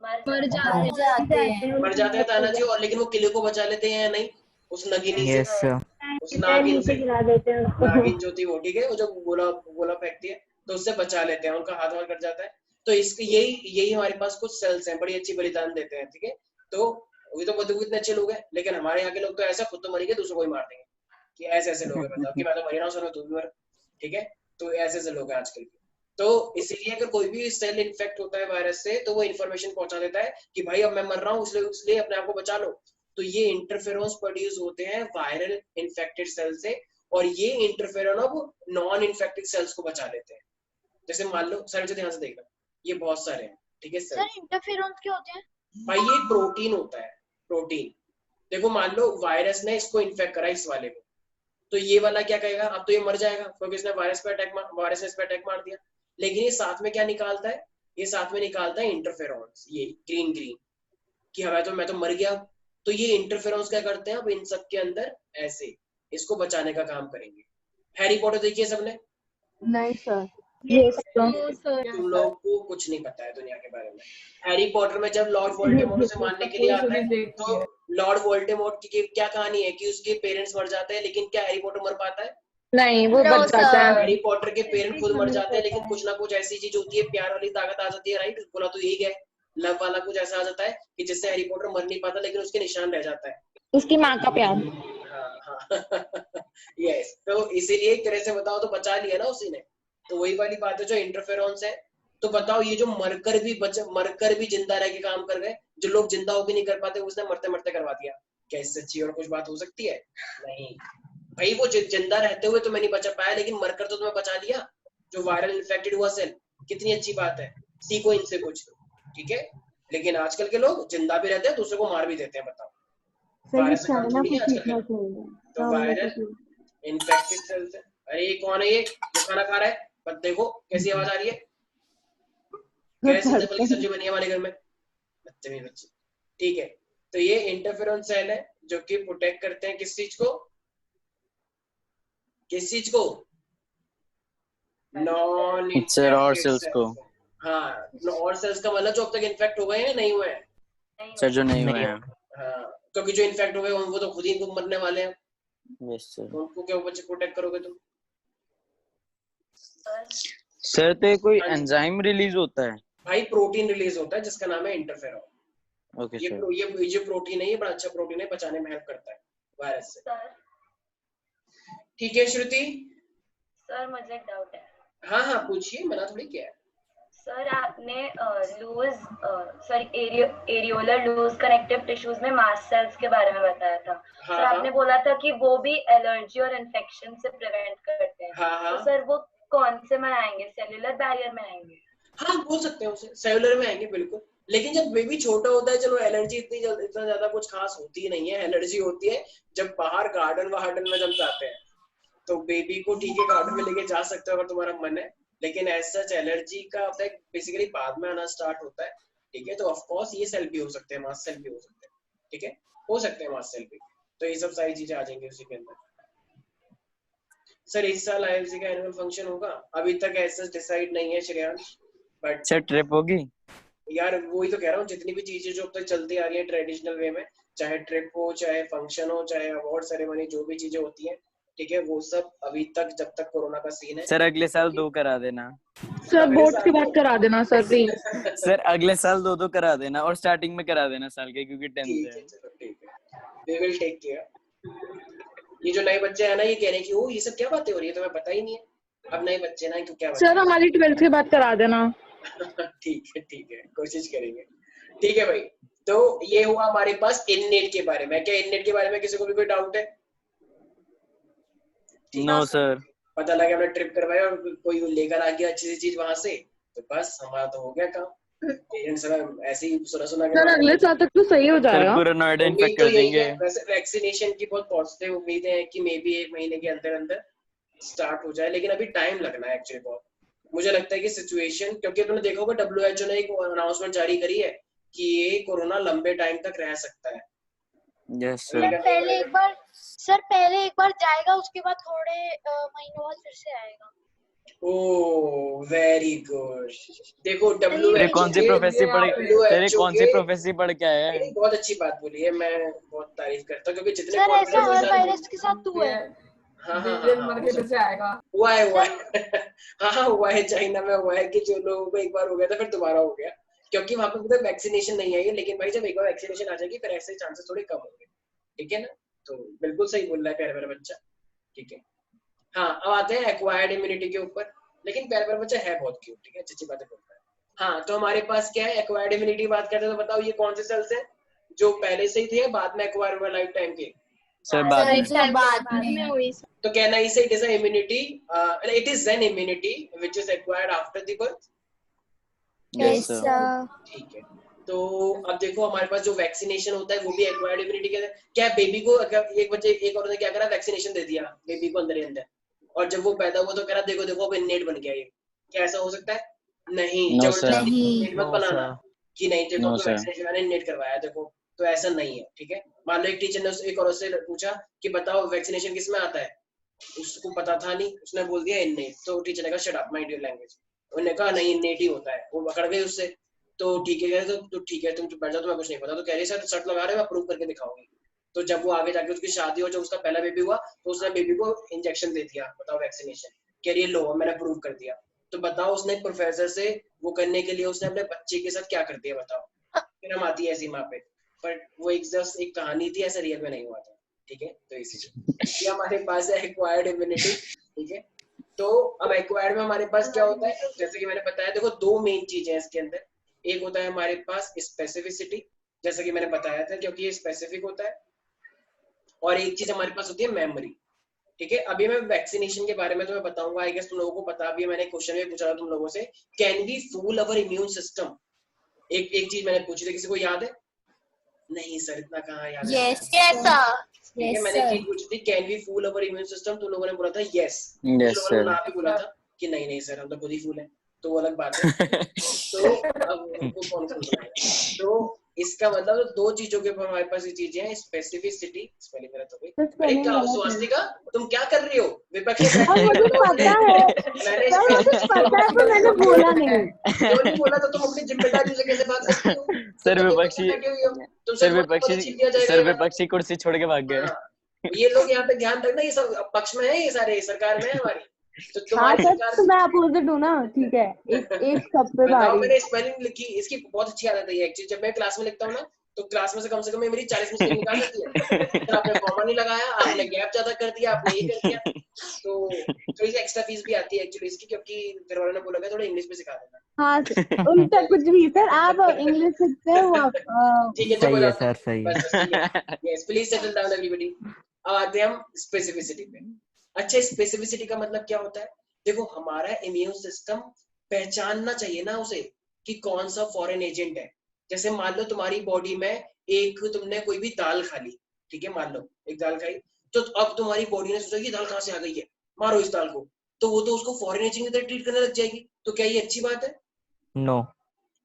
मर जाते हैं। मर जाते हैं तानाजी, और लेकिन वो किले को बचा लेते हैं या नहीं? उस नगिनी से, यस सर। उस नागिन से। नीचे गिरा देते हैं उसको। नागिन जो थी वो, ठीक है, वो जो गोला गोला फेंकती है तो उससे बचा लेते हैं, उनका हाथ वाथ कट जाता है। तो इसके यही हमारे पास कुछ सेल्स हैं, बड़ी अच्छी बलिदान देते हैं। ठीक है, तो अभी तो देखो कितने अच्छे लोग हैं, लेकिन हमारे यहाँ के लोग तो ऐसा खुद तो मरेंगे, दूसरों को ही मार देंगे। कि ऐसे ऐसे लोग हैं, बताओ कि मैं तो मरी ना हूं, तू भी मर। ठीक है, तो ऐसे ऐसे लोग हैं आजकल के। तो इसीलिए अगर कोई भी सेल इन्फेक्ट होता है वायरस से, तो वो इन्फॉर्मेशन पहुंचा देता है कि भाई अब मैं मर रहा हूँ, इसलिए अपने आप को बचा लो। तो ये इंटरफेरॉन्स प्रोड्यूस होते हैं वायरल इन्फेक्टेड सेल से, और ये इंटरफेरॉन अब नॉन इन्फेक्टेड सेल्स को बचा लेते हैं। जैसे मान लो सर, ध्यान से देखना, ये बहुत सारे हैं। ठीक है सर, इंटरफेरेंस क्या होते हैं? भाई ये प्रोटीन होता है, प्रोटीन। देखो मान लो वायरस ने इसको इन्फेक्ट करा, इस वाले को, तो ये वाला क्या कहेगा? अब तो ये मर जाएगा क्योंकि इसने वायरस ने इस पे अटैक मार दिया। लेकिन ये साथ में क्या निकालता है? ये साथ में निकालता है इंटरफेरॉन्स, ये ग्रीन ग्रीन, कि हमें मैं तो मर गया। तो ये इंटरफेरॉन्स क्या करते हैं? अब इन सब के अंदर ऐसे इसको बचाने का काम करेंगे। हैरी पॉटर देखिए सबने? नहीं सर। यस तुम लोग को कुछ नहीं पता है दुनिया के बारे में। हैरी पॉटर में जब लॉर्ड वोल्डेमॉर्ट उसे मारने के लिए आता है, तो लॉर्ड वोल्डेमॉर्ट की क्या कहानी है कि उसके पेरेंट्स मर जाते हैं, लेकिन क्या हैरी पॉटर मर पाता है? नहीं, वो बच जाता है। हैरी पॉटर के पेरेंट्स खुद मर जाते हैं, लेकिन कुछ ना कुछ ऐसी चीज होती है, प्यार वाली ताकत आ जाती है, राइट? बोला तो यही है, लव वाला कुछ ऐसा आ जाता है कि जिससे हैरी पॉटर मर नहीं पाता, लेकिन उसके निशान रह जाता है। उसकी माँ का प्यार। यस, तो इसीलिए एक तरह से बताओ तो बचा लिया ना उसी ने। तो वही वाली बात है जो इंटरफेरॉन्स है। तो बताओ, ये जो मरकर भी जिंदा रह के काम कर गए, जो लोग जिंदा हो भी नहीं कर पाते, उसने मरते मरते करवा दिया। क्या इससे अच्छी और कुछ बात हो सकती है? नहीं भाई, वो जिंदा रहते हुए तुम्हें नहीं बचा पाया, लेकिन मरकर तो तुम्हें बचा लिया। जो वायरल इन्फेक्टेड हुआ सेल, कितनी अच्छी बात है, सीखो इनसे कुछ। ठीक है, लेकिन आजकल के लोग जिंदा भी रहते हैं, दूसरे को मार भी देते हैं। बताओ, वायरस से काम थोड़ी है आजकल के। तो वायरल इन्फेक्टेड सेल्स है। अरे ये कौन है? ये जो खाना खा रहा है? पर देखो कैसी आवाज आ रही है, कैसी डबल की सब्जी बनी है हमारे घर में, बच्चे। ठीक है, तो ये इंटरफेरॉन सेल है जो कि प्रोटेक्ट करते हैं किस चीज को? नॉन और सेल्स को। हाँ, और सेल्स का मतलब जो अब तक इन्फेक्ट हो गए हैं, नहीं हुए हैं सर, जो नहीं हुए हैं। हाँ, क्योंकि जो इन्फेक्ट हो गए वो तो खुद ही मरने वाले हैं। Yes sir. उनको क्या बच्चे प्रोटेक्ट करोगे तुम? सर, तो ये कोई एंजाइम रिलीज होता है? भाई प्रोटीन रिलीज होता है जिसका नाम है इंटरफेरॉन। ओके ये सर। ये जो प्रोटीन है, ये बड़ा अच्छा प्रोटीन है, बचाने में हेल्प करता है वायरस से। ठीक है श्रुति? सर, मुझे एक डाउट है। हाँ पूछिए, मना थोड़ी किया है। सर, आपने एरियोलर लूज कनेक्टिव टिश्यूज में मास्ट सेल्स के बारे में बताया था। हाँ, सर, आपने बोला था कि वो भी एलर्जी और इन्फेक्शन से प्रिवेंट करते हैं। हाँ, तो सर, वो कौन से में आएंगे? सेल्यूलर बैरियर में आएंगे? हाँ बोल सकते हैं उसे, सेलुलर में आएंगे बिल्कुल। लेकिन जब बेबी छोटा होता है, चलो एलर्जी इतना ज्यादा कुछ खास होती नहीं है। एलर्जी होती है जब बाहर गार्डन वार्डन में जब जाते हैं, तो बेबी को ठीक है गार्डन में लेके जा सकते हो अगर तुम्हारा मन है, लेकिन ऐसा एलर्जी का बेसिकली बाद में आना स्टार्ट होता है। ठीक है, तो ऑफ कोर्स ये सेल भी हो सकते हैं, मास्ट सेल भी हो सकते हैं। ठीक है, हो सकते हैं मास्ट सेल भी, तो ये सब सारी चीजें आ जाएंगी उसी के अंदर। सर इस साल आईएलसी का एनुअल फंक्शन होगा? अभी तक ऐसा डिसाइड नहीं है श्रेयांश, बट सर ट्रिप होगी? यार वही तो कह रहा हूँ, जितनी भी चीजें जो अब तक चलती आ रही है ट्रेडिशनल वे में, चाहे ट्रिप हो, चाहे फंक्शन हो, चाहे अवार्ड सेरेमनी, जो भी चीजें होती हैं, ठीक है, वो सब अभी तक जब तक कोरोना का सीन है। सर अगले साल 2 करा देना। सर बोर्ड की बात करा देना सर प्लीज। सर अगले साल 2 करा देना, और स्टार्टिंग में करा देना साल के, क्योंकि 10th ठीक है। है, चलो ठीक है, वी विल टेक केयर। ये जो नए बच्चे हैं ना, ये कह रहे हैं कि ओ ये सब क्या बातें हो रही है, तुम्हें पता ही नहीं है। अब नए बच्चे ना, तो क्या सर हमारी 12th की बात करा देना। ठीक है, कोशिश करेंगे। ठीक है भाई, तो ये हुआ हमारे पास इननेट के बारे में। क्या इननेट के बारे में किसी को भी कोई डाउट है? No sir. पता लगा हमने ट्रिप करवाया और कोई लेकर आ गया अच्छी सी चीज वहां से, तो बस हमारा तो हो गया काम। पेरेंट्स ऐसे ही सुना सर अगले साल तक तो सही हो जाएगा। पूरा नोएडा इन्फेक्ट कर देंगे। वैसे वैक्सीनेशन की बहुत पॉजिटिव उम्मीदें हैं कि मे बी 1 महीने के अंदर अंदर स्टार्ट हो जाए, लेकिन अभी टाइम लगना है एक्चुअली बहुत। मुझे लगता है कि सिचुएशन, क्योंकि तुमने देखा होगा WHO ने एक अनाउंसमेंट जारी करी है कि ये कोरोना लंबे टाइम तक रह सकता है। Yes sir. पहले एक बार जाएगा, उसके बाद थोड़े महीनों बाद फिर से आएगा। Oh very good. देखो तेरे कौन सी प्रोफेसी पढ़ के आया है? बहुत अच्छी बात बोली है, मैं बहुत तारीफ करता हूँ, क्योंकि जितने सर ऐसा हर वायरस के साथ हुआ है। हाँ, हुआ है चाइना में हुआ है कि जो लोगों को एक बार हो गया था फिर दोबारा हो गया, क्योंकि वहां पे वैक्सीनेशन नहीं आई है। लेकिन भाई जब एक बार वैक्सीनेशन आ जाएगी फिर ऐसे चांसेस थोड़े कम होंगे। ठीक है ना, तो बिल्कुल सही बोल रहा है प्यारा बच्चा। ठीक है, हाँ अब आते हैं एक्वायर्ड इम्यूनिटी के ऊपर। लेकिन प्यारा बच्चा है बहुत क्यूट, ठीक है, अच्छी बातें बोलता है। हाँ, तो हमारे पास क्या है, एक्वायर्ड इम्यूनिटी बात करते हैं, तो बताओ ये कौन से सेल्स हैं जो पहले से ही थे, बाद में एक्वायर हुआ लाइफ टाइम के? सर बाद में हुई। तो कहना इसे it is an immunity, it is an immunity which is acquired after the birth. Yes sir. ठीक है, तो अब देखो हमारे पास जो वैक्सीनेशन होता है वो भी एक्वायर्ड इम्यूनिटी के क्या, बेबी को एक औरत ने क्या करा, वैक्सीनेशन दे दिया बेबी को अंदर ही अंदर, और जब वो पैदा हुआ तो कह रहा देखो देखो अब इननेट बन गया। ये क्या ऐसा हो सकता है? नहीं, जबरदस्ती मत बनाना कि नहीं देखो तो वैक्सीनेशन मैंने इननेट करवाया देखो, तो ऐसा नहीं है। ठीक है, मान लो एक टीचर ने एक औरत से पूछा कि बताओ वैक्सीनेशन किस में आता है, उसको पता था नहीं, उसने बोल दिया इननेट, तो टीचर ने कहा shut up mind your language. उन्होंने कहा नहीं इननेट ही होता है, वो पकड़ गए उससे। तो ठीक है, तो ठीक है तुम बैठ जाओ, तुम्हें कुछ नहीं पता। तो कह रही सर शर्ट लगा रहे हो, मैं प्रूव करके दिखाऊंगी। तो जब वो आगे जाके उसकी शादी हो, जब उसका पहला बेबी हुआ, तो उसने बेबी को इंजेक्शन दे दिया, बताओ वैक्सीनेशन, कह रही है लो मैंने प्रूव कर दिया। तो बताओ उसने प्रोफेसर से वो करने के लिए उसने अपने बच्चे के साथ क्या कर दिया, बताओ। फिर हम आती है ऐसी माँ पे, पर वो एक कहानी थी, ऐसा रियल में नहीं हुआ था। ठीक है, तो इसी हमारे पास है एक्वायर्ड इम्यूनिटी। ठीक है, तो अब एक्वायर्ड में हमारे पास क्या होता है, जैसे कि मैंने बताया, देखो 2 मेन चीजें हैं इसके अंदर। एक होता है हमारे पास स्पेसिफिसिटी, जैसा कि मैंने बताया था, क्योंकि ये स्पेसिफिक होता है, और एक चीज हमारे पास होती है मेमोरी। ठीक है, अभी मैं वैक्सीनेशन के बारे में तुम्हें बताऊंगा, आई गेस तुम लोगों को पता भी है, मैंने क्वेश्चन भी पूछा था तुम लोगों से, can we fool our immune system. एक चीज मैंने पूछी थी, किसी को याद है? नहीं सर, इतना कहाँ याद है? Yes sir. ठीक है, मैंने चीज पूछी थी can we fool our immune system, तुम लोगों ने बोला था यस सर, ना भी बोला था कि नहीं सर हम तो खुद ही फूल है, तो वो अलग बात है। तो अब उनको कौन फूल बनाएगा? तो इसका मतलब 2 चीजों के ऊपर हमारे पास ये चीजें हैं, स्पेसिफिसिटी, स्पेलिंग गलत हो गई। अरे क्या स्वास्तिका तुम क्या कर रही हो? विपक्ष मुझे पता है, मैंने बोला नहीं। क्यों नहीं बोला? तो तुम अपनी जिम्मेदारी से कैसे बात करती हो? सर विपक्षी कुर्सी छोड़ के भाग गए। ये लोग यहाँ पे ध्यान रखना, ये सब पक्ष में है, ये सारे सरकार में है हमारी। तो हाँ सर, तो मैं अपोजिट हूँ ना। ठीक है, एक सब पे बताओ, मैंने स्पेलिंग लिखी, इसकी बहुत अच्छी आदत है एक्चुअली। जब मैं क्लास में लिखता हूँ ना, तो क्लास में से कम मेरी 40 मिस्टेक निकाल देती है। तो आपने कॉमा नहीं लगाया, आपने गैप ज्यादा कर दिया, आपने ये कर दिया, तो थोड़ी सी एक्स्ट्रा फीस भी आती है एक्चुअली इसकी, क्योंकि घर वालों ने बोला था थोड़ा इंग्लिश में सिखा देना। हाँ उनका कुछ भी सर, आप इंग्लिश सीखते हो। ठीक है, सही है सर, सही है। Yes, please settle down everybody. अब आते हैं हम स्पेसिफिसिटी पे। अच्छा, स्पेसिफिसिटी का मतलब क्या होता है? देखो हमारा इम्यून सिस्टम पहचानना चाहिए ना उसे कि कौन सा फॉरेन एजेंट है। जैसे मान लो तुम्हारी बॉडी में एक तुमने कोई भी दाल खा ली, ठीक है, मान लो एक दाल खाई, तो अब तुम्हारी बॉडी ने सोचा कि दाल कहाँ से आ गई है, मारो इस दाल को, तो वो तो उसको फॉरेन एजेंट की तरह ट्रीट करने लग जाएगी। तो क्या ये अच्छी बात है? नो।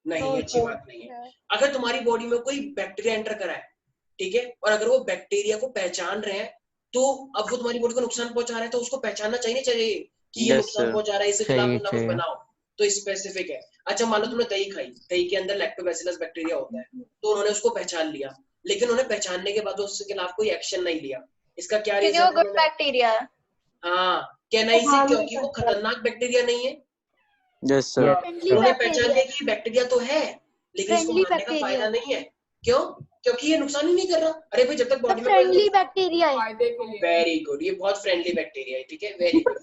नहीं, अच्छी बात नहीं है। अगर तुम्हारी बॉडी में कोई बैक्टीरिया एंटर करा है, ठीक है, और अगर वो बैक्टीरिया को पहचान रहे हैं, तो अब वो तुम्हारी बॉडी को नुकसान पहुंचा रहा है, तो उसको पहचानना चाहिए कि ये नुकसान पहुंचा रहा है, इसके खिलाफ कुछ ना कुछ बनाओ। तो स्पेसिफिक है। अच्छा मान लो तुमने दही खाई, दही के अंदर लैक्टोबैसिलस बैक्टीरिया होता है, तो उन्होंने उसको पहचान लिया, लेकिन उन्हें पहचानने के बाद उसके खिलाफ कोई एक्शन नहीं लिया। इसका क्या रीजन है? Good bacteria. हाँ, कहना इसे क्योंकि वो खतरनाक बैक्टीरिया नहीं है। Yes sir. उन्होंने पहचान लिया कि बैक्टीरिया तो है, लेकिन इसको मारने का फायदा नहीं है। क्यों? क्योंकि ये नुकसान ही नहीं कर रहा। अरे भाई, जब तक बॉडी में फ्रेंडली बैक्टीरिया है। वेरी गुड, ये बहुत फ्रेंडली बैक्टीरिया है, ठीक है, वेरी गुड।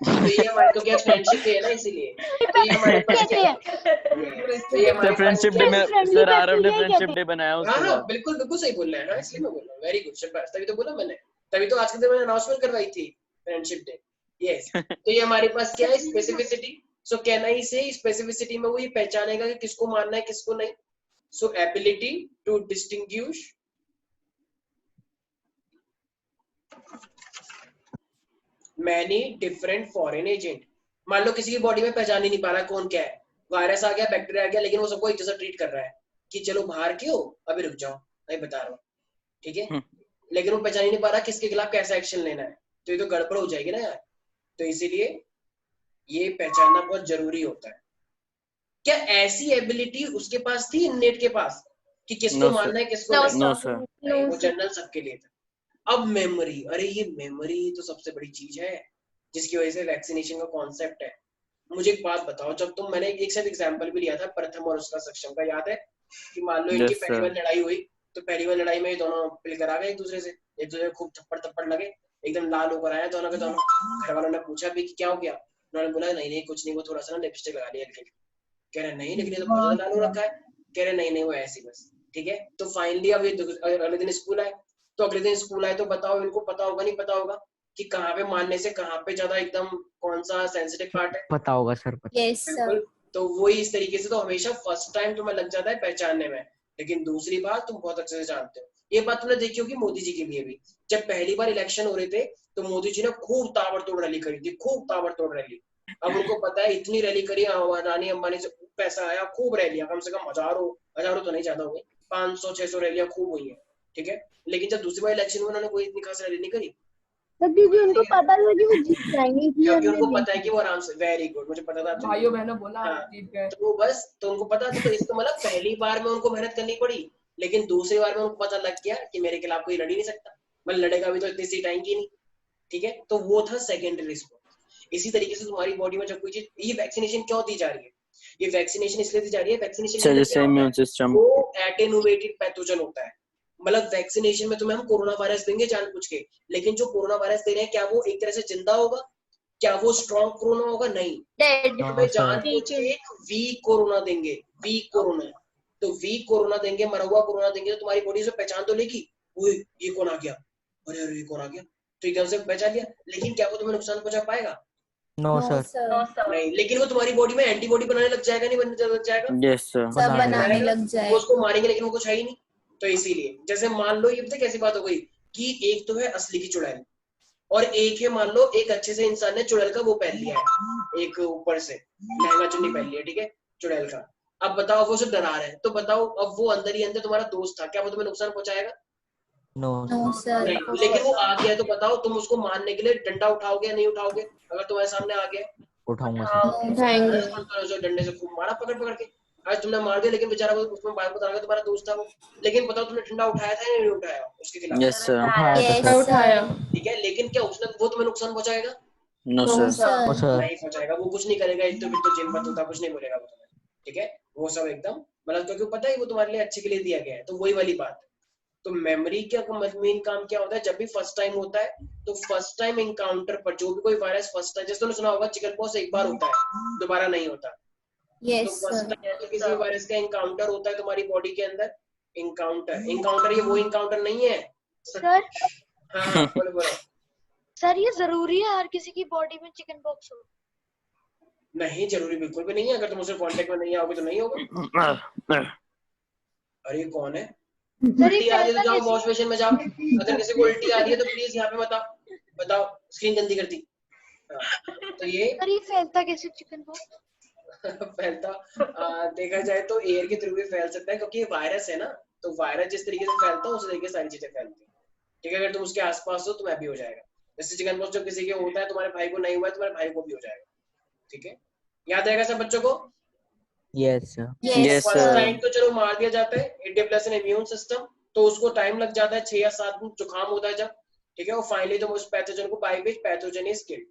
तो ये हमारे तो क्या फ्रेंडशिप है ना, इसीलिए तो ये हमारे पास क्या है, तो ये हमारे फ्रेंडशिप डे में सर आरव ने फ्रेंडशिप डे बनाया उसके हाँ, बाद। बिल्कुल बिल्कुल सही बोल रहे हैं, हाँ, इसलिए मैं बोल रहा हूँ। वेरी गुड, शाबाश, तभी तो बोला मैंने, तभी तो आज के दिन मैंने अनाउंसमेंट करवाई थी फ्रेंडशिप डे। यस, तो ये हमारे पास क्या है, स्पेसिफिसिटी। सो कहना ही से स्पेसिफिसिटी में वो ये पहचानेगा कि किसको मारना है किसको नहीं। So ability to distinguish many different foreign agent. मान लो किसी की बॉडी में पहचान ही नहीं पा रहा कौन क्या है, वायरस आ गया, बैक्टीरिया आ गया, लेकिन वो सबको एक जैसा ट्रीट कर रहा है कि चलो बाहर क्यों, अभी रुक जाओ, मैं बता रहा हूँ, ठीक है, लेकिन वो पहचान ही नहीं पा रहा किसके खिलाफ कैसा एक्शन लेना है, तो ये तो गड़बड़ हो जाएगी ना यार। तो इसीलिए ये पहचानना बहुत जरूरी होता है। क्या ऐसी एबिलिटी उसके पास थी, इननेट के पास, कि किसको मारना है किसको नहीं? No sir. वो जनरल सबके लिए था। अब मेमोरी, अरे ये मेमोरी तो सबसे बड़ी चीज है जिसकी वजह से वैक्सीनेशन का कॉन्सेप्ट है। मुझे एक बात बताओ, जब तुम, मैंने एक साथ एग्जांपल भी लिया था प्रथम और उसका सक्षम का, याद है कि मान लो इनकी पहली बार लड़ाई हुई, तो पहली बार लड़ाई में ये दोनों पिलकर आ गए एक दूसरे से, एक दूसरे खूब थप्पड़ लगे, एकदम लाल होकर आया दोनों के दोनों। घर वालों ने पूछा भी कि क्या हो गया, उन्होंने बोला नहीं कुछ नहीं, वो थोड़ा सा ना लिपस्टिक लगा लिया। कह रहे नहीं, लेकिन ये तो बहुत लाल हो रखा है। कह रहे नहीं वो ऐसी बस, ठीक है। तो फाइनली अब ये अगले दिन स्कूल आए, तो अगले दिन स्कूल आए तो बताओ इनको पता होगा नहीं पता होगा कि कहाँ पे मारने से कहाँ पे ज्यादा एकदम कौन सा सेंसिटिव पार्ट है? पता होगा सर, पता। Yes sir. तो वही इस तरीके से तो हमेशा फर्स्ट टाइम तुम्हें लग जाता है पहचानने में, लेकिन दूसरी बार तुम बहुत अच्छे से जानते हो। ये बात तुमने देखी होगी मोदी जी के लिए भी, जब पहली बार इलेक्शन हो रहे थे तो मोदी जी ने खूब ताबड़तोड़ रैली करी थी, खूब ताबड़तोड़ रैली। अब उनको पता है इतनी रैली करी, अडानी अंबानी से पैसा आया, खूब रैलियां, कम से कम हजारों तो नहीं ज्यादा हो गई, 500-600 रैलियां खूब हुई है, ठीक है। लेकिन जब दूसरी बार इलेक्शन में उन्होंने कोई इतनी खास रैली नहीं करी, क्योंकि उनको पता है कि वो जीत जाएंगे, क्योंकि उनको पता है कि वो आराम से, वेरी गुड, मुझे पता था भाइयों बहनों बोला जीत गए, तो बस, तो उनको पता था। तो इसका मतलब पहली बार में उनको मेहनत करनी पड़ी, लेकिन दूसरी बार में उनको पता लग गया कि मेरे खिलाफ कोई लड़ ही नहीं सकता, मैं लड़ेगा भी तो इतनी सीट आएंगी नहीं, ठीक है। तो वो था सेकेंडरी रिस्पॉन्स। इसी तरीके से तुम्हारी बॉडी में जब कोई चीज, ये वैक्सीनेशन क्यों दी जा रही है? ये वैक्सीनेशन इसलिए दी जा रही है, वैक्सीनेशन वो एटेनुएटेड पैथोजन होता है, मतलब वैक्सीनेशन में तुम्हें हम कोरोना वायरस देंगे जानबूझ के, लेकिन जो कोरोना वायरस दे रहे हैं क्या वो एक तरह से जिंदा होगा? क्या वो स्ट्रॉन्ग कोरोना होगा? नहीं, तुम्हें जानबूझ के एक वीक कोरोना देंगे, वीक कोरोना। तो वीक कोरोना देंगे, मरा हुआ कोरोना देंगे, तो तुम्हारी बॉडी से पहचान तो लेगी, ये कौन आ गया, अरे ये कौन आ गया, तो एकदम से पहचान लिया, लेकिन क्या वो तुम्हें नुकसान पहुंचा पाएगा? No sir. नहीं, लेकिन वो तुम्हारी बॉडी में एंटीबॉडी बनाने लग जाएगा, नहीं बनने लग जाएगा? यस सर, सब बनाने लग जाए, वो उसको मारेंगे लेकिन वो कुछ है ही नहीं। तो इसीलिए जैसे मान लो, ये पता कैसी बात हो गई कि एक तो है असली की चुड़ैल, और एक है मान लो एक अच्छे से इंसान ने चुड़ैल का वो पहन लिया है, एक ऊपर से लहंगा चुन्नी पहन लिया, ठीक है, चुड़ैल का। अब बताओ वो उसे डरा रहा है, तो बताओ अब वो अंदर ही अंदर तुम्हारा दोस्त था, क्या वो तुम्हें नुकसान पहुंचाएगा? No sir. लेकिन वो आ गया, तो बताओ तुम उसको मारने के लिए डंडा उठाओगे या नहीं उठाओगे? अगर तुम्हारे सामने आ गया, उठाऊंगा सर। उठाएंगे। डंडे से खूब मारा पकड़ के, आज तुमने मार दिया, लेकिन बेचारा उसमें बात बता रहा तुम्हारा दोस्त था वो, लेकिन बताओ तुमने डंडा उठाया था या नहीं उठाया उसके खिलाफ? यस सर, उठाया। ठीक है, लेकिन क्या उसने वो तुम्हें नुकसान पहुंचाएगा? No sir. नहीं पहुंचाएगा, वो कुछ नहीं करेगा, एक तो जिम पर होता कुछ नहीं बोलेगा वो तुम्हें, ठीक है, वो सब एकदम मतलब, क्योंकि पता है वो तुम्हारे लिए अच्छे के लिए दिया गया है। तो वही वाली बात है। तो मेमोरी का मेन काम क्या होता है? जब भी फर्स्ट टाइम होता है, तो फर्स्ट टाइम एनकाउंटर पर जो भी कोई वायरस फर्स्ट टाइम, जैसे तुमने सुना होगा चिकन पॉक्स एक बार होता है, दोबारा नहीं होता। तो फर्स्ट टाइम तो किसी वायरस का एनकाउंटर होता है तुम्हारी बॉडी के अंदर, एनकाउंटर ये वो एनकाउंटर नहीं है सर। हाँ बोलो। सर ये जरूरी है हर किसी की बॉडी में चिकन पॉक्स हो? नहीं जरूरी बिल्कुल भी नहीं है, अगर तुम उससे कांटेक्ट में नहीं आओगे तो नहीं होगा। अरे ये कौन है? सर उल्टी ये आ रही है तो फैलता जाओ कैसे? वॉश बेसिन में जाओ। अगर किसी को उल्टी आ रही है तो प्लीज यहाँ पे बताओ, स्क्रीन गंदी करती। हाँ, तो ये सर ये फैलता कैसे चिकन पॉक्स? फैलता देखा जाए तो एयर के थ्रू भी फैल सकता है, क्योंकि ये वायरस है ना, तो वायरस जिस तरीके से फैलता है उस तरीके से सारी चीजें फैलती है। ठीक है, अगर तुम उसके आसपास हो तुम्हें भी हो जाएगा। जैसे चिकन पॉक्स जब किसी के होता है, तुम्हारे भाई को नहीं हुआ है, तुम्हारे भाई को भी हो जाएगा। ठीक है, याद आएगा सब बच्चों को? Yes, sir. Yes, first sir. Time तो चलो मार दिया जाता है, it develops N immune system, तो उसको टाइम लग जाता है 6 या 7 दिन, जुकाम होता है जब। ठीक है, और फाइनली तो उस पैथोजन को by which pathogen is killed,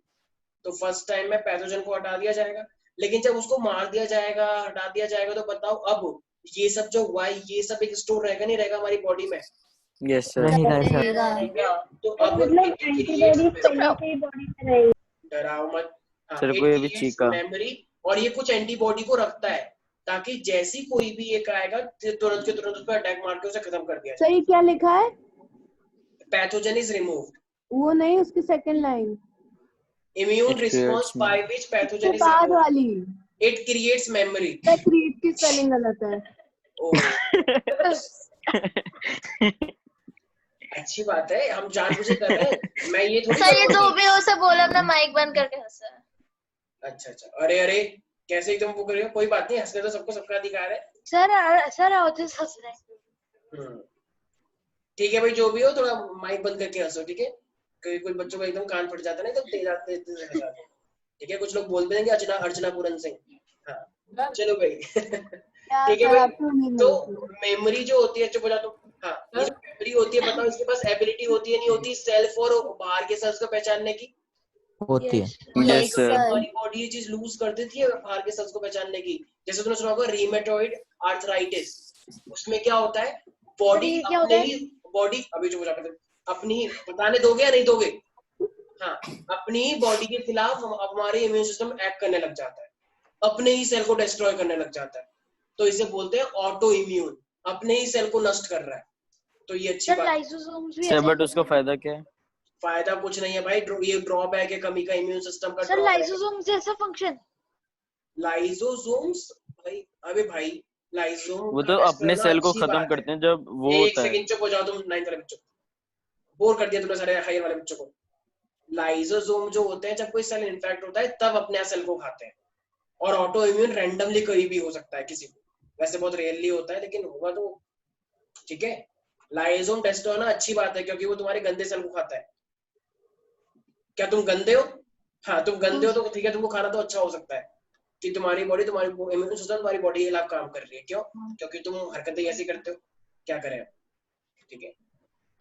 तो फर्स्ट टाइम में पैथोजन को हटा दिया जाएगा। लेकिन जब उसको मार दिया जाएगा, हटा दिया जाएगा, तो बताओ अब ये सब जो हुआ है ये सब एक स्टोर रहेगा नहीं रहेगा हमारी बॉडी में? Yes, sir. रहेगा सर। रहेगा। तो अब मतलब it creates एंटीबॉडीज पहले से ही बॉडी में रहेगी। डराओ मत। सर को ये भी चीखा। मेमोरी, और ये कुछ एंटीबॉडी को रखता है ताकि जैसी कोई भी एक आएगा तुरंत के तुरंत उस पर अटैक मार के उसे खत्म कर दिया जाए। सही क्या लिखा है? पैथोजन इज रिमूव्ड, वो नहीं, उसकी second line immune It response creates by which pathogen उसके इज बाद रिमूव्ड, वाली इट क्रिएट्स मेमोरी। क्रिएट की स्पेलिंग गलत है। अच्छी बात है, हम जानबूझ के कर रहे हैं, मैं ये थोड़ी सर ये करूंगा जो कि- भी हो सब बोला अपना माइक बंद करके हंसा। अच्छा, अरे अरे कैसे एकदम वो कर रहे हो? कोई बात नहीं, हंसने तो सबको सबका अधिकार है। सर आओ तो हंस रहे हैं। ठीक है भाई, जो भी हो थोड़ा माइक बंद करके हंसो। ठीक है, कोई बच्चों का एकदम कान फट जाता है ना, एकदम तेज आते हैं। ठीक है, कुछ लोग बोल देंगे अर्चना पूरन सिंह। हाँ चलो भाई। ठीक है भाई, तो मेमोरी जो होती है, चुप हो जा तुम। हाँ, ये जो मेमोरी होती है, बताओ इसके पास एबिलिटी होती है नहीं होती सेल्फ और बाहर के सेल्स को पहचानने की? होती है। Yes, sir. हमारी बॉडी ये चीज लूज कर देती है बाहर के सेल्स को पहचानने की। जैसे तुमने सुना होगा रीमेटॉइड आर्थराइटिस, उसमें क्या होता है, बॉडी क्या होता अपने है? ही बॉडी, अभी जो अपनी ही बताने दोगे या नहीं दोगे? हाँ, अपनी ही बॉडी के खिलाफ हमारे इम्यून सिस्टम एक्ट करने लग जाता है, अपने ही सेल को डिस्ट्रॉय करने लग जाता है, तो इसे बोलते हैं ऑटो इम्यून, अपने ही सेल को नष्ट कर रहा है। तो ये अच्छी सर बात है। लाइसोसोम्स भी सर ऐसे बट उसका फायदा क्या है? फायदा कुछ नहीं है भाई, ये ड्रॉबैक है कमी का, इम्यून सिस्टम का सर ड्रॉबैक है। लाइसोसोम्स जैसा फंक्शन। लाइसोसोम्स भाई, अबे भाई लाइसोम वो का तो टेस्ट अपने करना सेल को अच्छी खत्म बात करते है। हैं जब वो एक होता है। सेकंड चुप हो जाओ तुम, 9th वाले बच्चों, बोर कर दिया तुमने सारे हायर वाले बच्चों को। लाइसोसोम जो होते हैं, जब कोई सेल इन्फेक्ट होता है तब अपने सेल को खाते हैं, और ऑटो इम्यून रैंडमली कहीं भी हो सकता है किसी को, वैसे बहुत रेयरली होता है लेकिन होगा तो। ठीक है, लाइसोम टेस्ट होना अच्छी बात है, क्योंकि वो तुम्हारे गंदे सेल को खाता है। क्या तुम गंदे हो? हाँ तुम गंदे हो तो ठीक है, तुमको खाना तो अच्छा हो सकता है कि तुम्हारी बॉडी, तुम्हारी इम्यून सिस्टम तुम्हारी बॉडी के खिलाफ काम कर रही है। क्यों? क्योंकि तुम हरकतें ऐसी करते हो, क्या करें। ठीक है,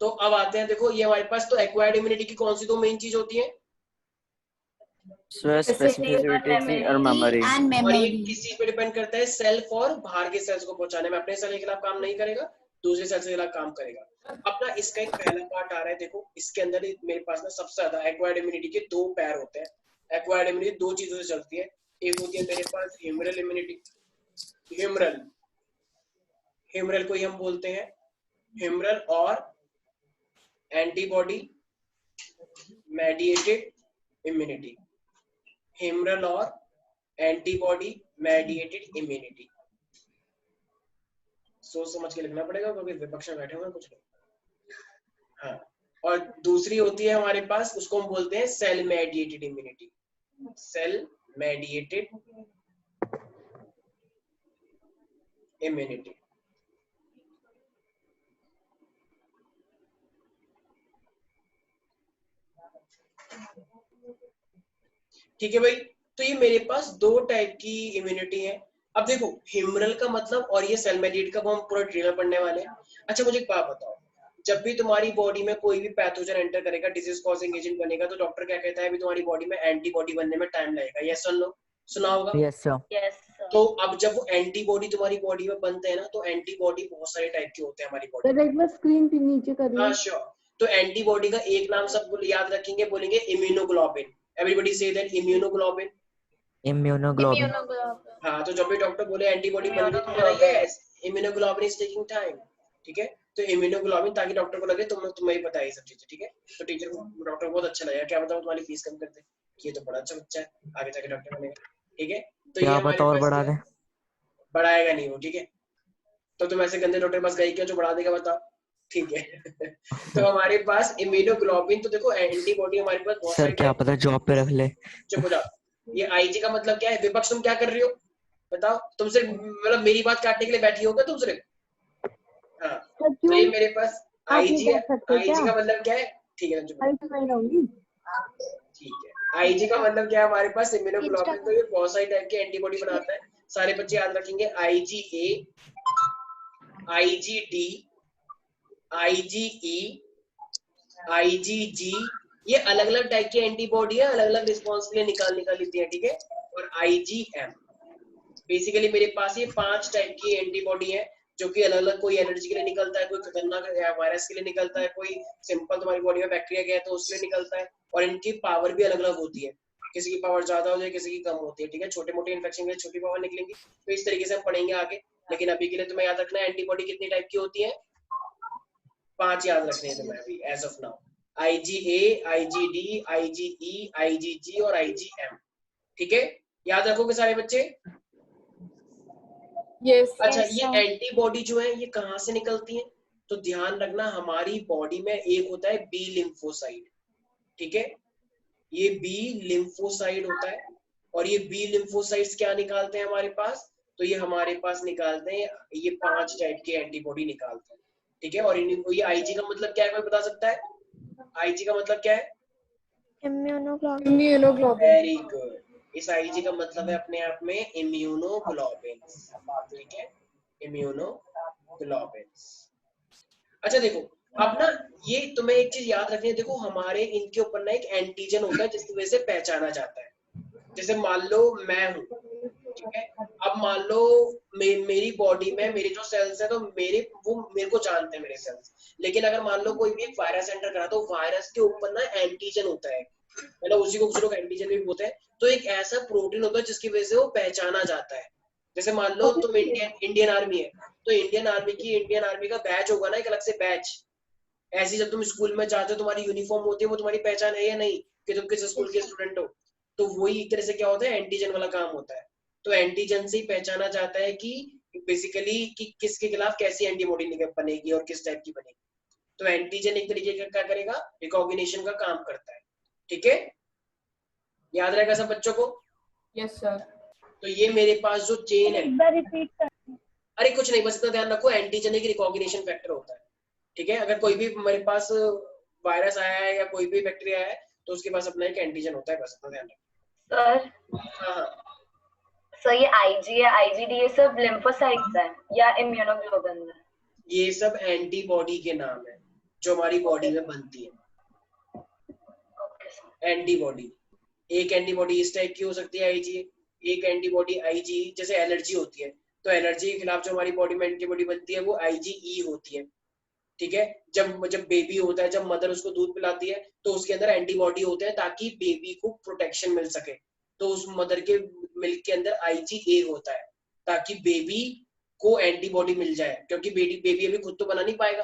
तो अब आते हैं, देखो ये हमारे पास तो एक्वायर्ड इम्यूनिटी की कौन सी दो मेन चीज होती है? स्पेसिफिसिटी और मेमोरी। और ये किस चीज पे डिपेंड करता है? सेल्फ और बाहर के सेल्स को पहुंचाने में। अपने सेल के खिलाफ काम नहीं करेगा, दूसरे सेल के खिलाफ काम करेगा। अपना इसका एक पहला पार्ट आ रहा है, देखो इसके अंदर मेरे पास ना सबसे ज्यादा एक्वायर्ड इम्यूनिटी के दो पैर होते हैं। एक्वायर्ड इम्यूनिटी दो चीजों से चलती है, एक होती है मेरे पास ह्यूमरल इम्यूनिटी, ह्यूमरल को ही हम बोलते हैं ह्यूमरल, और एंटीबॉडी मेडिएटेड इम्यूनिटी, ह्यूमरल और एंटीबॉडी मेडिएटेड इम्यूनिटी। सोच समझ के लिखना पड़ेगा क्योंकि विपक्ष में बैठे हुए हैं कुछ लोग। हाँ, और दूसरी होती है हमारे पास, उसको हम बोलते हैं cell mediated immunity, cell mediated immunity. ठीक है भाई, तो ये मेरे पास दो टाइप की इम्यूनिटी है। अब देखो ह्यूमरल का मतलब और ये सेल मेडिएटेड का हम पूरा डिटेल में पढ़ने वाले हैं। अच्छा मुझे एक बात बताओ, जब भी तुम्हारी बॉडी में कोई भी पैथोजन एंटर करेगा, डिजीज कॉजिंग एजेंट बनेगा, तो डॉक्टर क्या कहता है, अभी तुम्हारी बॉडी में एंटीबॉडी बनने में टाइम लगेगा। यस सुन लो, सुना होगा। Yes, sir. Yes, sir. तो अब जब वो एंटीबॉडी तुम्हारी बॉडी में बनते हैं ना, तो एंटीबॉडी बहुत सारे टाइप के होते हैं हमारी बॉडी सर एक बार स्क्रीन पे नीचे करिए। हाँ श्योर। तो एंटीबॉडी का एक नाम सब याद रखेंगे, बोलेंगे immunoglobulin. Everybody say that immunoglobulin. Immunoglobulin. हाँ, तो जब भी डॉक्टर बोले एंटीबॉडी बन गई तो बोला yes immunoglobulin is taking time. ठीक है, तो इम्यूनोग्लोबिन, ताकि डॉक्टर को लगे तुम्हें ही पता है ये सब चीजें। ठीक है, तो टीचर को, डॉक्टर को बहुत अच्छा लगेगा, क्या बताऊं तुम्हारी फीस कम कर दे, ये तो बड़ा अच्छा बच्चा है, आगे जाके डॉक्टर बनेगा। ठीक है, तो ये क्या हमारे पता और पास बढ़ा दे। बढ़ाएगा नहीं वो। ठीक है, तो तुम ऐसे गंदे डॉक्टर के पास गए क्या जो बढ़ा देगा, बताओ? ठीक है। तो हमारे पास इम्यूनोग्लोबिन, तो देखो एंटीबॉडी हमारे पास बहुत सर सारी क्या पता जॉब पे रख ले। चुप हो जाओ। ये आईजी का मतलब क्या है? विपक्ष तुम क्या कर रही हो बताओ? तुम सिर्फ मतलब मेरी बात काटने के लिए बैठी होगा तुम सिर्फ? हाँ, तो ये मेरे पास आईजी है। आईजी का मतलब क्या है? ठीक है चुप। ठीक है, आईजी का मतलब क्या है हमारे पास? इम्यूनोग्लोबिन। तो ये बहुत सारी टाइप की एंटीबॉडी बनाता है। सारे बच्चे याद रखेंगे, आईजीए, आईजीडी, आईजीई, आईजीजी, ये अलग अलग टाइप की एंटीबॉडी है, अलग अलग रिस्पॉन्स के लिए निकाल लेती है, ठीक है। और आईजीएम, बेसिकली मेरे पास ये 5 टाइप की एंटीबॉडी है जो कि अलग अलग, कोई एलर्जी के लिए निकलता है, कोई खतरनाक वायरस के लिए निकलता है, कोई सिंपल तुम्हारी बॉडी में बैक्टीरिया गया तो उसके लिए निकलता है। और इनकी पावर भी अलग अलग होती है, किसी की पावर ज्यादा हो जाए, किसी की कम होती है, ठीक है। छोटे मोटे इन्फेक्शन के लिए छोटी पावर निकलेंगी, तो इस तरीके से हम पढ़ेंगे आगे। लेकिन अभी के लिए तुम्हें याद रखना है एंटीबॉडी कितनी टाइप की होती है? 5 याद रखने हैं तुम्हें अभी as of now. IgA, IgD, IgE, IgG और आईजीएम, ठीक है। याद रखोगे सारे बच्चे? Yes. अच्छा, ये एंटीबॉडी जो है ये कहाँ से निकलती है? तो ध्यान रखना, हमारी बॉडी में एक होता है बी लिम्फोसाइट, ठीक है। ये बी लिम्फोसाइट होता है, और ये बी लिम्फोसाइट्स क्या निकालते हैं हमारे पास? तो ये हमारे पास निकालते हैं ये 5 टाइप की एंटीबॉडी निकालते हैं, ठीक है। और ये आईजी का मतलब क्या है, कोई बता सकता है? आईजी का मतलब क्या है? Immunoglobulin. Very good. इस आईजी का मतलब है अपने आप में इम्यूनोग्लोबिन, ठीक है, इम्यूनोग्लोबिन। अच्छा देखो, अब ना ये तुम्हें एक चीज याद रखनी है, देखो हमारे इनके ऊपर ना एक एंटीजन होता है जिसकी वजह से पहचाना जाता है। जैसे मान लो मैं हूँ, ठीक है। अब मान लो मेरी बॉडी में मेरे जो सेल्स है, तो मेरे को जानते हैं मेरे सेल्स। लेकिन अगर मान लो कोई भी एक वायरस एंटर करा, तो वायरस के ऊपर ना एंटीजन होता है, मतलब उसी को कुछ लोग एंटीजन भी बोलते हैं। तो एक ऐसा प्रोटीन होता है जिसकी वजह से वो पहचाना जाता है। जैसे मान लो तुम इंडियन आर्मी है, तो इंडियन आर्मी का बैच होगा ना, एक अलग से बैच। ऐसे जब तुम स्कूल में जाते हो, तुम्हारी यूनिफॉर्म होती है, वो तुम्हारी पहचान है या नहीं कि तुम किस स्कूल के स्टूडेंट हो? तो वही एक तरह से क्या होता है, एंटीजन वाला काम होता है। तो एंटीजन से ही पहचाना जाता है कि बेसिकली कि किसके खिलाफ कैसी एंटीबॉडी बनेगी और किस टाइप की बनेगी। तो एंटीजन एक तरीके का क्या करेगा, रिकॉग्निशन का काम करता है, ठीक है। याद रहेगा सब बच्चों को? Yes, sir. तो ये मेरे पास जो चेन है, एक बार रिपीट कर। अरे कुछ नहीं, बस इतना ध्यान रखो, एंटीजन एक रिकॉग्निशन फैक्टर होता है, ठीक है। अगर कोई भी मेरे पास वायरस आया है या कोई भी बैक्टीरिया है, तो उसके पास अपना एक एंटीजन होता है, बस इतना ध्यान रखो। सर, हाँ, सर ये आईजी है, आईजीडी, ये सब लिम्फोसाइट्स है या इम्यूनोग्लोबिन है? ये सब एंटीबॉडी के नाम है जो हमारी बॉडी में बनती है। एंटीबॉडी, एक एंटीबॉडी इस टाइप की हो सकती है आईजी, एक एंटीबॉडी आईजी, जैसे एलर्जी होती है तो एलर्जी के खिलाफ जो हमारी बॉडी में एंटीबॉडी बनती है वो आईजीई होती है, ठीक है। जब बेबी होता है, जब मदर उसको दूध पिलाती है, तो उसके अंदर एंटीबॉडी होते हैं ताकि बेबी को प्रोटेक्शन मिल सके। तो उस मदर के मिल्क के अंदर आईजीए होता है ताकि बेबी को एंटीबॉडी मिल जाए, क्योंकि बेबी अभी खुद तो बना नहीं पाएगा,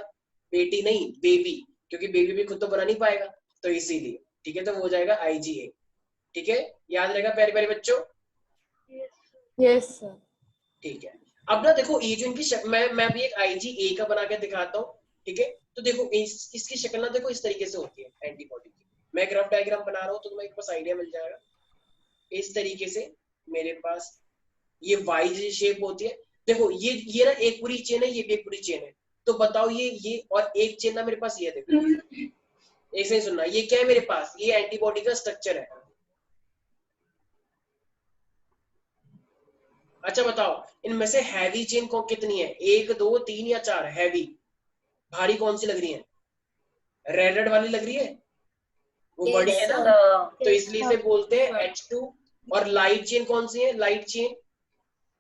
बेटी नहीं बेबी, क्योंकि बेबी भी खुद तो बना नहीं पाएगा, तो इसीलिए, ठीक है। तो वो हो जाएगा आईजीए, ठीक है। याद रहेगा प्यारे प्यारे बच्चों? Yes, sir. ठीक है। अब ना देखो, ये जो इनकी मैं भी एक आईजीए का बना के दिखाता हूँ, ठीक है। तो देखो इसकी शक्ल ना देखो इस तरीके से होती है एंटीबॉडी की। मैं एक रफ डायग्राम बना रहा हूँ तो तुम्हें एक पास आइडिया मिल जाएगा। इस तरीके से मेरे पास ये वाई शेप होती है। देखो ये ना एक पूरी चेन है, ये भी एक पूरी चेन है। तो बताओ ये और एक चेन ना मेरे पास ये देखो, ऐसे ही सुनना, ये क्या है मेरे पास? ये एंटीबॉडी का स्ट्रक्चर है। अच्छा बताओ, इनमें से हैवी चेन को कितनी है? 1 2 3 या 4? हैवी, भारी कौन सी लग रही है? रेड वाली लग रही है, वो बड़ी है ना, तो इसलिए इसे बोलते हैं H2। और लाइट चेन कौन सी है? लाइट चेन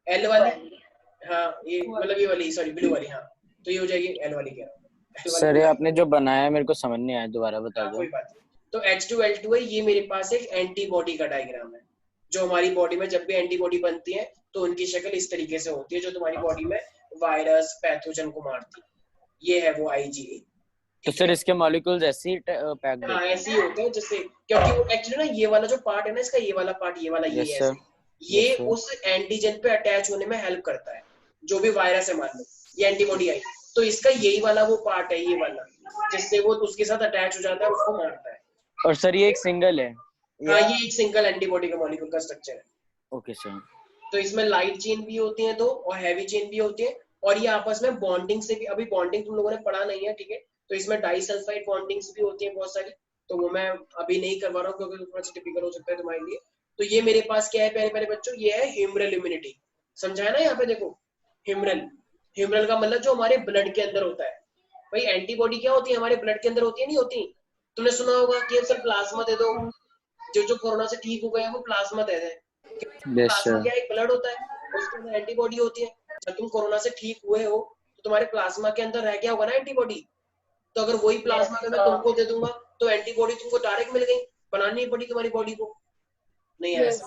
L वाली, हाँ ये मतलब ये वाली, सॉरी ब्लू वाली, हाँ तो ये हो जाएगी L वाली। कह रहा हूँ सर, ये आपने जो बनाया है मेरे को समझ नहीं आया, दोबारा बता दो। कोई बात नहीं। तो H2L2 है, ये मेरे पास एक एंटीबॉडी का डायग्राम है। जो हमारी बॉडी में जब भी एंटीबॉडी बनती है तो उनकी शक्ल इस तरीके से होती है, जो तुम्हारी बॉडी में वायरस पैथोजन को मारती है। ये है वो आईजीए। तो सर इसके मॉलिक्यूल्स ऐसे ही पैक्ड हाँ ऐसे ही होते हैं, जैसे क्योंकि वो एक्चुअली ना ये वाला जो पार्ट है ना इसका, ये वाला पार्ट, ये वाला ये है, ये उस एंटीजन पे अटैच होने में हेल्प करता है। जो भी वायरस है मान लो, ये एंटीबॉडी आई, तो इसका यही वाला वो पार्ट है, ये वाला जिससे वो उसके साथ अटैच हो जाता है, उसको मारता है। और सर ये एक सिंगल है? हाँ, ये एक सिंगल एंटीबॉडी का मॉलिक्यूल का स्ट्रक्चर है। Okay sir. तो इसमें लाइट चेन भी होती है दो और हैवी चेन भी होती है, और ये आपस में बॉन्डिंग से भी, अभी बॉन्डिंग तुम लोगों ने पढ़ा नहीं है, ठीक है, तो इसमें डाइसल्फाइड बॉन्डिंग्स भी होती है बहुत सारी, तो वो मैं अभी नहीं करवा रहा हूँ क्योंकि थोड़ा सा टिपिकल हो सकता है तुम्हारे लिए। तो ये मेरे पास क्या है पहले बच्चों, ये है ह्यूमरल इम्यूनिटी, समझा है ना यहाँ पे देखो, ह्यूमरल का मतलब जो हमारे ब्लड के अंदर होता है। भाई एंटीबॉडी क्या होती है, हमारे ब्लड के अंदर होती है, नहीं होती? तुमने सुना होगा कि सर प्लाज्मा दे दो, जो कोरोना से ठीक हो गए हैं वो प्लाज्मा दे दें। प्लाज्मा क्या एक ब्लड होता है, उसके अंदर एंटीबॉडी होती है। जब तुम कोरोना से ठीक हुए हो तो तुम्हारे प्लाज्मा के अंदर रह गया होगा ना एंटीबॉडी, तो अगर वही प्लाज्मा अगर मैं तुमको दे दूंगा तो एंटीबॉडी तुमको डायरेक्ट मिल गई, बनानी नहीं पड़ी तुम्हारी बॉडी को, नहीं है ऐसा।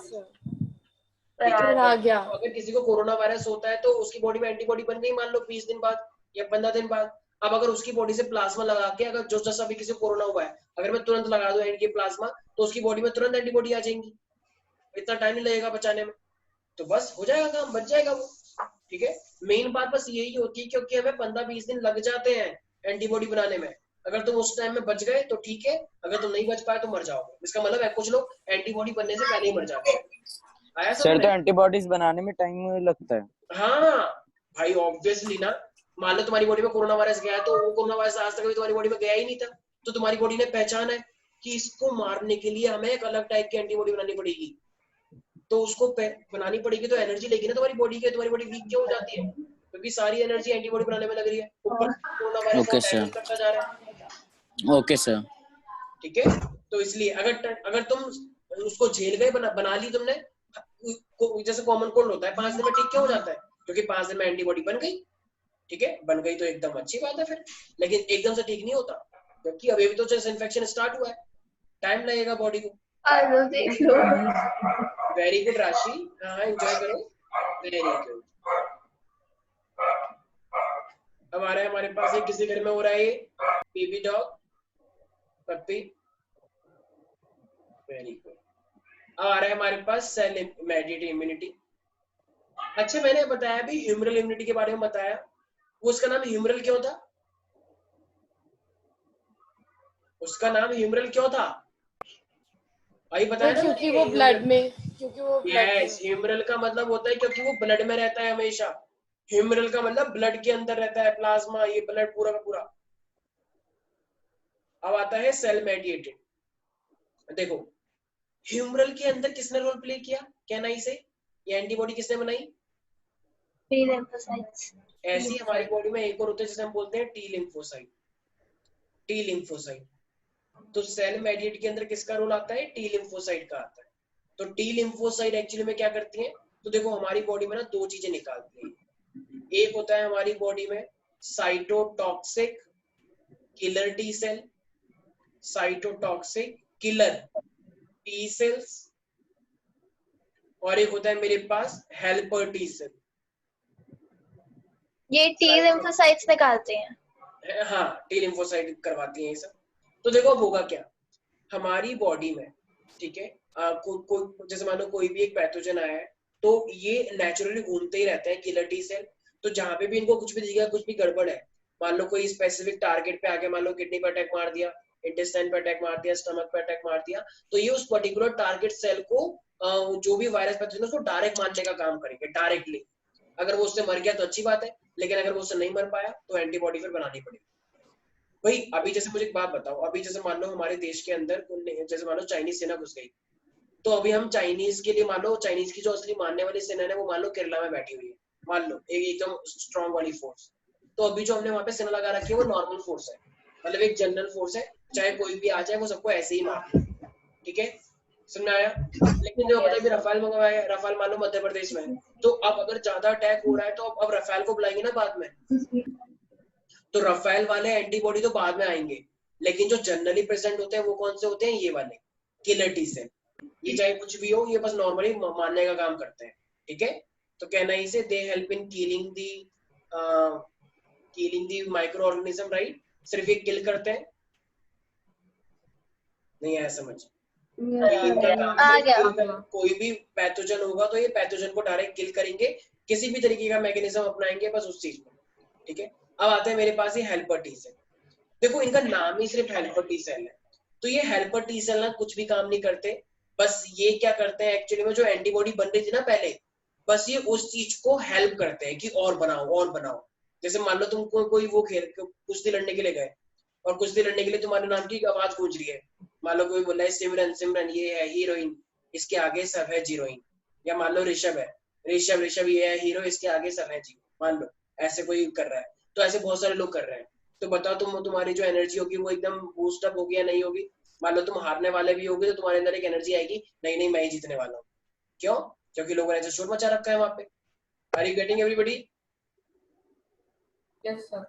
आ गया। अगर किसी को कोरोना वायरस होता है तो उसकी बॉडी में एंटीबॉडी बन गई, मान लो 20 दिन बाद या 15 दिन बाद। अब अगर उसकी बॉडी से प्लाज्मा लगा के, अगर जो जैसा भी किसी को कोरोना हुआ है, अगर मैं तुरंत लगा दूं एंटी प्लाज्मा, तो उसकी बॉडी में तुरंत एंटीबॉडी आ जाएंगी, इतना टाइम नहीं लगेगा बचाने में, तो बस हो जाएगा काम, बच जाएगा वो। ठीक है, मेन बात बस यही होती है, क्योंकि हमें 15-20 दिन लग जाते हैं एंटीबॉडी बनाने में। अगर तुम उस टाइम में बच गए तो ठीक है, अगर तुम नहीं बच पाए तो मर जाओगे। इसका मतलब है कुछ लोग एंटीबॉडी बनने से पहले ही मर जाते हैं। आया सर तो एंटीबॉडीज बनाने में टाइम लगता है? हाँ भाई ऑब्वियसली ना, मान लो तुम्हारी बॉडी में कोरोना वायरस गया है, तो वो कोरोना वायरस आज तक कभी तुम्हारी बॉडी में गया ही नहीं था, तो तुम्हारी बॉडी ने पहचाना है कि इसको मारने के लिए हमें एक अलग टाइप की एंटीबॉडी बनानी पड़ेगी, तो उसको बनानी पड़ेगी, तो एनर्जी लेगी ना तुम्हारी बॉडी के। तुम्हारी बॉडी वीक क्यों हो जाती है? क्योंकि सारी एनर्जी एंटीबॉडी बनाने में लग रही है, ऊपर कोरोना वायरस करता जा रहा है। Okay sir. ठीक है, तो इसलिए अगर तुम उसको झेल गए, बना ली तुमने, जैसे कॉमन कोल्ड होता है 5 दिन में ठीक क्यों हो जाता है? क्योंकि 5 दिन में एंटीबॉडी बन गई। ठीक है, बन गई तो एकदम अच्छी बात है फिर, लेकिन एकदम से ठीक नहीं होता, क्योंकि अभी भी तो जैसे इन्फेक्शन स्टार्ट हुआ है, टाइम लगेगा बॉडी को। वेरी गुड राशि, हाँ एंजॉय करो, वेरी गुड। अब आ रहा है हमारे पास, एक किसी घर में हो रहा है ये बेबी डॉग पप्पी, वेरी गुड। अब आ रहा है हमारे पास सेल मेडिएटेड इम्यूनिटी। अच्छा, मैंने बताया भी ह्यूमरल इम्यूनिटी के बारे में बताया, वो उसका नाम ह्यूमरल क्यों था? उसका नाम ह्यूमरल क्यों था? भाई बताया ना, क्योंकि वो ब्लड में, क्योंकि वो यस, ह्यूमरल का मतलब होता है क्योंकि वो ब्लड में रहता है हमेशा। ह्यूमरल का मतलब ब्लड के अंदर रहता है, प्लाज्मा, ये ब्लड पूरा का पूरा। अब आता है सेल मेडिएटेड। देखो ह्यूमरल के अंदर किसने रोल प्ले किया, कहना ही से ये एंटीबॉडी किसने बनाई? T lymphocytes. ऐसी हमारी बॉडी में एक और होता है जिसे हम बोलते हैं टी लिम्फोसाइट। टी लिम्फोसाइट, तो सेल मेडिएट के अंदर किसका रोल आता है? टी लिम्फोसाइट का आता है। तो टी लिम्फोसाइट एक्चुअली में क्या करती है? तो देखो हमारी बॉडी में ना 2 चीजें निकालती है। एक होता है हमारी बॉडी में cytotoxic killer T cell, cytotoxic killer T cells, और एक होता है मेरे पास हेल्पर टी सेल। ये टी लिम्फोसाइट्स निकालते हैं। हाँ, टी लिम्फोसाइट करवाती हैं ये सब। तो देखो अब होगा क्या हमारी बॉडी में, ठीक है, जैसे मान लो कोई भी एक पैथोजन आया है, तो ये नेचुरली घूमते ही रहते हैं किलर टी सेल। तो जहां पे भी इनको कुछ भी दिखेगा, कुछ भी गड़बड़ है, मान लो कोई स्पेसिफिक टारगेट पे आ गया, मान लो किडनी पे अटैक मार दिया, इंटेस्टाइन पे अटैक मार दिया, स्टमक पे अटैक मार दिया, तो ये उस पर्टिकुलर टारगेट सेल को जो भी वायरस पैथोजन उसको डायरेक्ट मारने का काम करेंगे, डायरेक्टली। अगर वो उससे मर गया तो अच्छी बात है, लेकिन अगर वो उससे नहीं मर पाया तो एंटीबॉडी फिर बनानी पड़ेगी। भाई अभी जैसे मुझे एक बात बताओ, अभी जैसे मान लो हमारे देश के अंदर जैसे मान लो चाइनीज सेना घुस गई, तो अभी हम चाइनीज के लिए, मान लो चाइनीज की जो असली मानने वाली सेना है वो मान लो केरला में बैठी हुई है, मान लो एकदम स्ट्रॉन्ग वाली फोर्स। तो अभी जो हमने वहां पे सेना लगा रखी है वो नॉर्मल फोर्स है, मतलब एक जनरल फोर्स है, चाहे कोई भी आ जाए वो सबको ऐसे ही मार। ठीक है, समझ आया? लेकिन जो पता है रफाल मंगवाया है, रफाल मान लो मध्य प्रदेश में है, तो अब अगर ज्यादा अटैक हो रहा है तो अब रफाल को बुलाएंगे ना बाद में, तो रफाल वाले एंटीबॉडी तो बाद में आएंगे, लेकिन जो जनरली प्रेजेंट होते हैं वो कौन से होते हैं? ये वाले किलर टी सेल। ये चाहे कुछ भी हो, ये बस नॉर्मली मारने का काम करते हैं। ठीक है, तो कहना ही से they help in killing the micro organism, right? सिर्फ ये किल करते हैं, नहीं आया समझ? कोई भी पैथोजन होगा तो ये पैथोजन को डायरेक्ट किल करेंगे, किसी भी तरीके का मैकेनिज्म अपनाएंगे बस उस चीज में। ठीक है। अब आते हैं मेरे पास ये हेल्पर टी सेल। देखो इनका नाम ही सिर्फ हेल्पर टी सेल है, तो ये हेल्पर टी सेल ना कुछ भी काम नहीं करते, बस ये क्या करते हैं एक्चुअली में, जो एंटीबॉडी बन रही थी ना पहले, बस ये उस चीज को हेल्प करते हैं कि और बनाओ और बनाओ। जैसे मान लो तुम कोई वो खेल कुश्ती लड़ने के लिए गए, और कुश्ती लड़ने के लिए तुम्हारे नाम की आवाज गूंज रही है, मान लो कोई बोला है सिमरन, सिमरन ये है हीरोइन, इसके आगे सब है जीरोइन। या मान लो ऋषभ है, ऋषभ, ऋषभ ये है हीरो, इसके आगे सब है जीरो। मान लो ऐसे कोई कर रहा है, तो ऐसे बहुत सारे लोग कर रहे हैं। तो बताओ तुम्हारी जो एनर्जी होगी वो एकदम बूस्ट अप होगी या नहीं होगी? मान लो तुम हारने वाले भी होगे तो तुम्हारे अंदर एक एनर्जी आएगी, नहीं नहीं मैं ही जीतने वाला हूँ। क्यों? क्योंकि लोगों ने जो शोर मचा रखा है वहां पे। Are you getting everybody? Yes sir.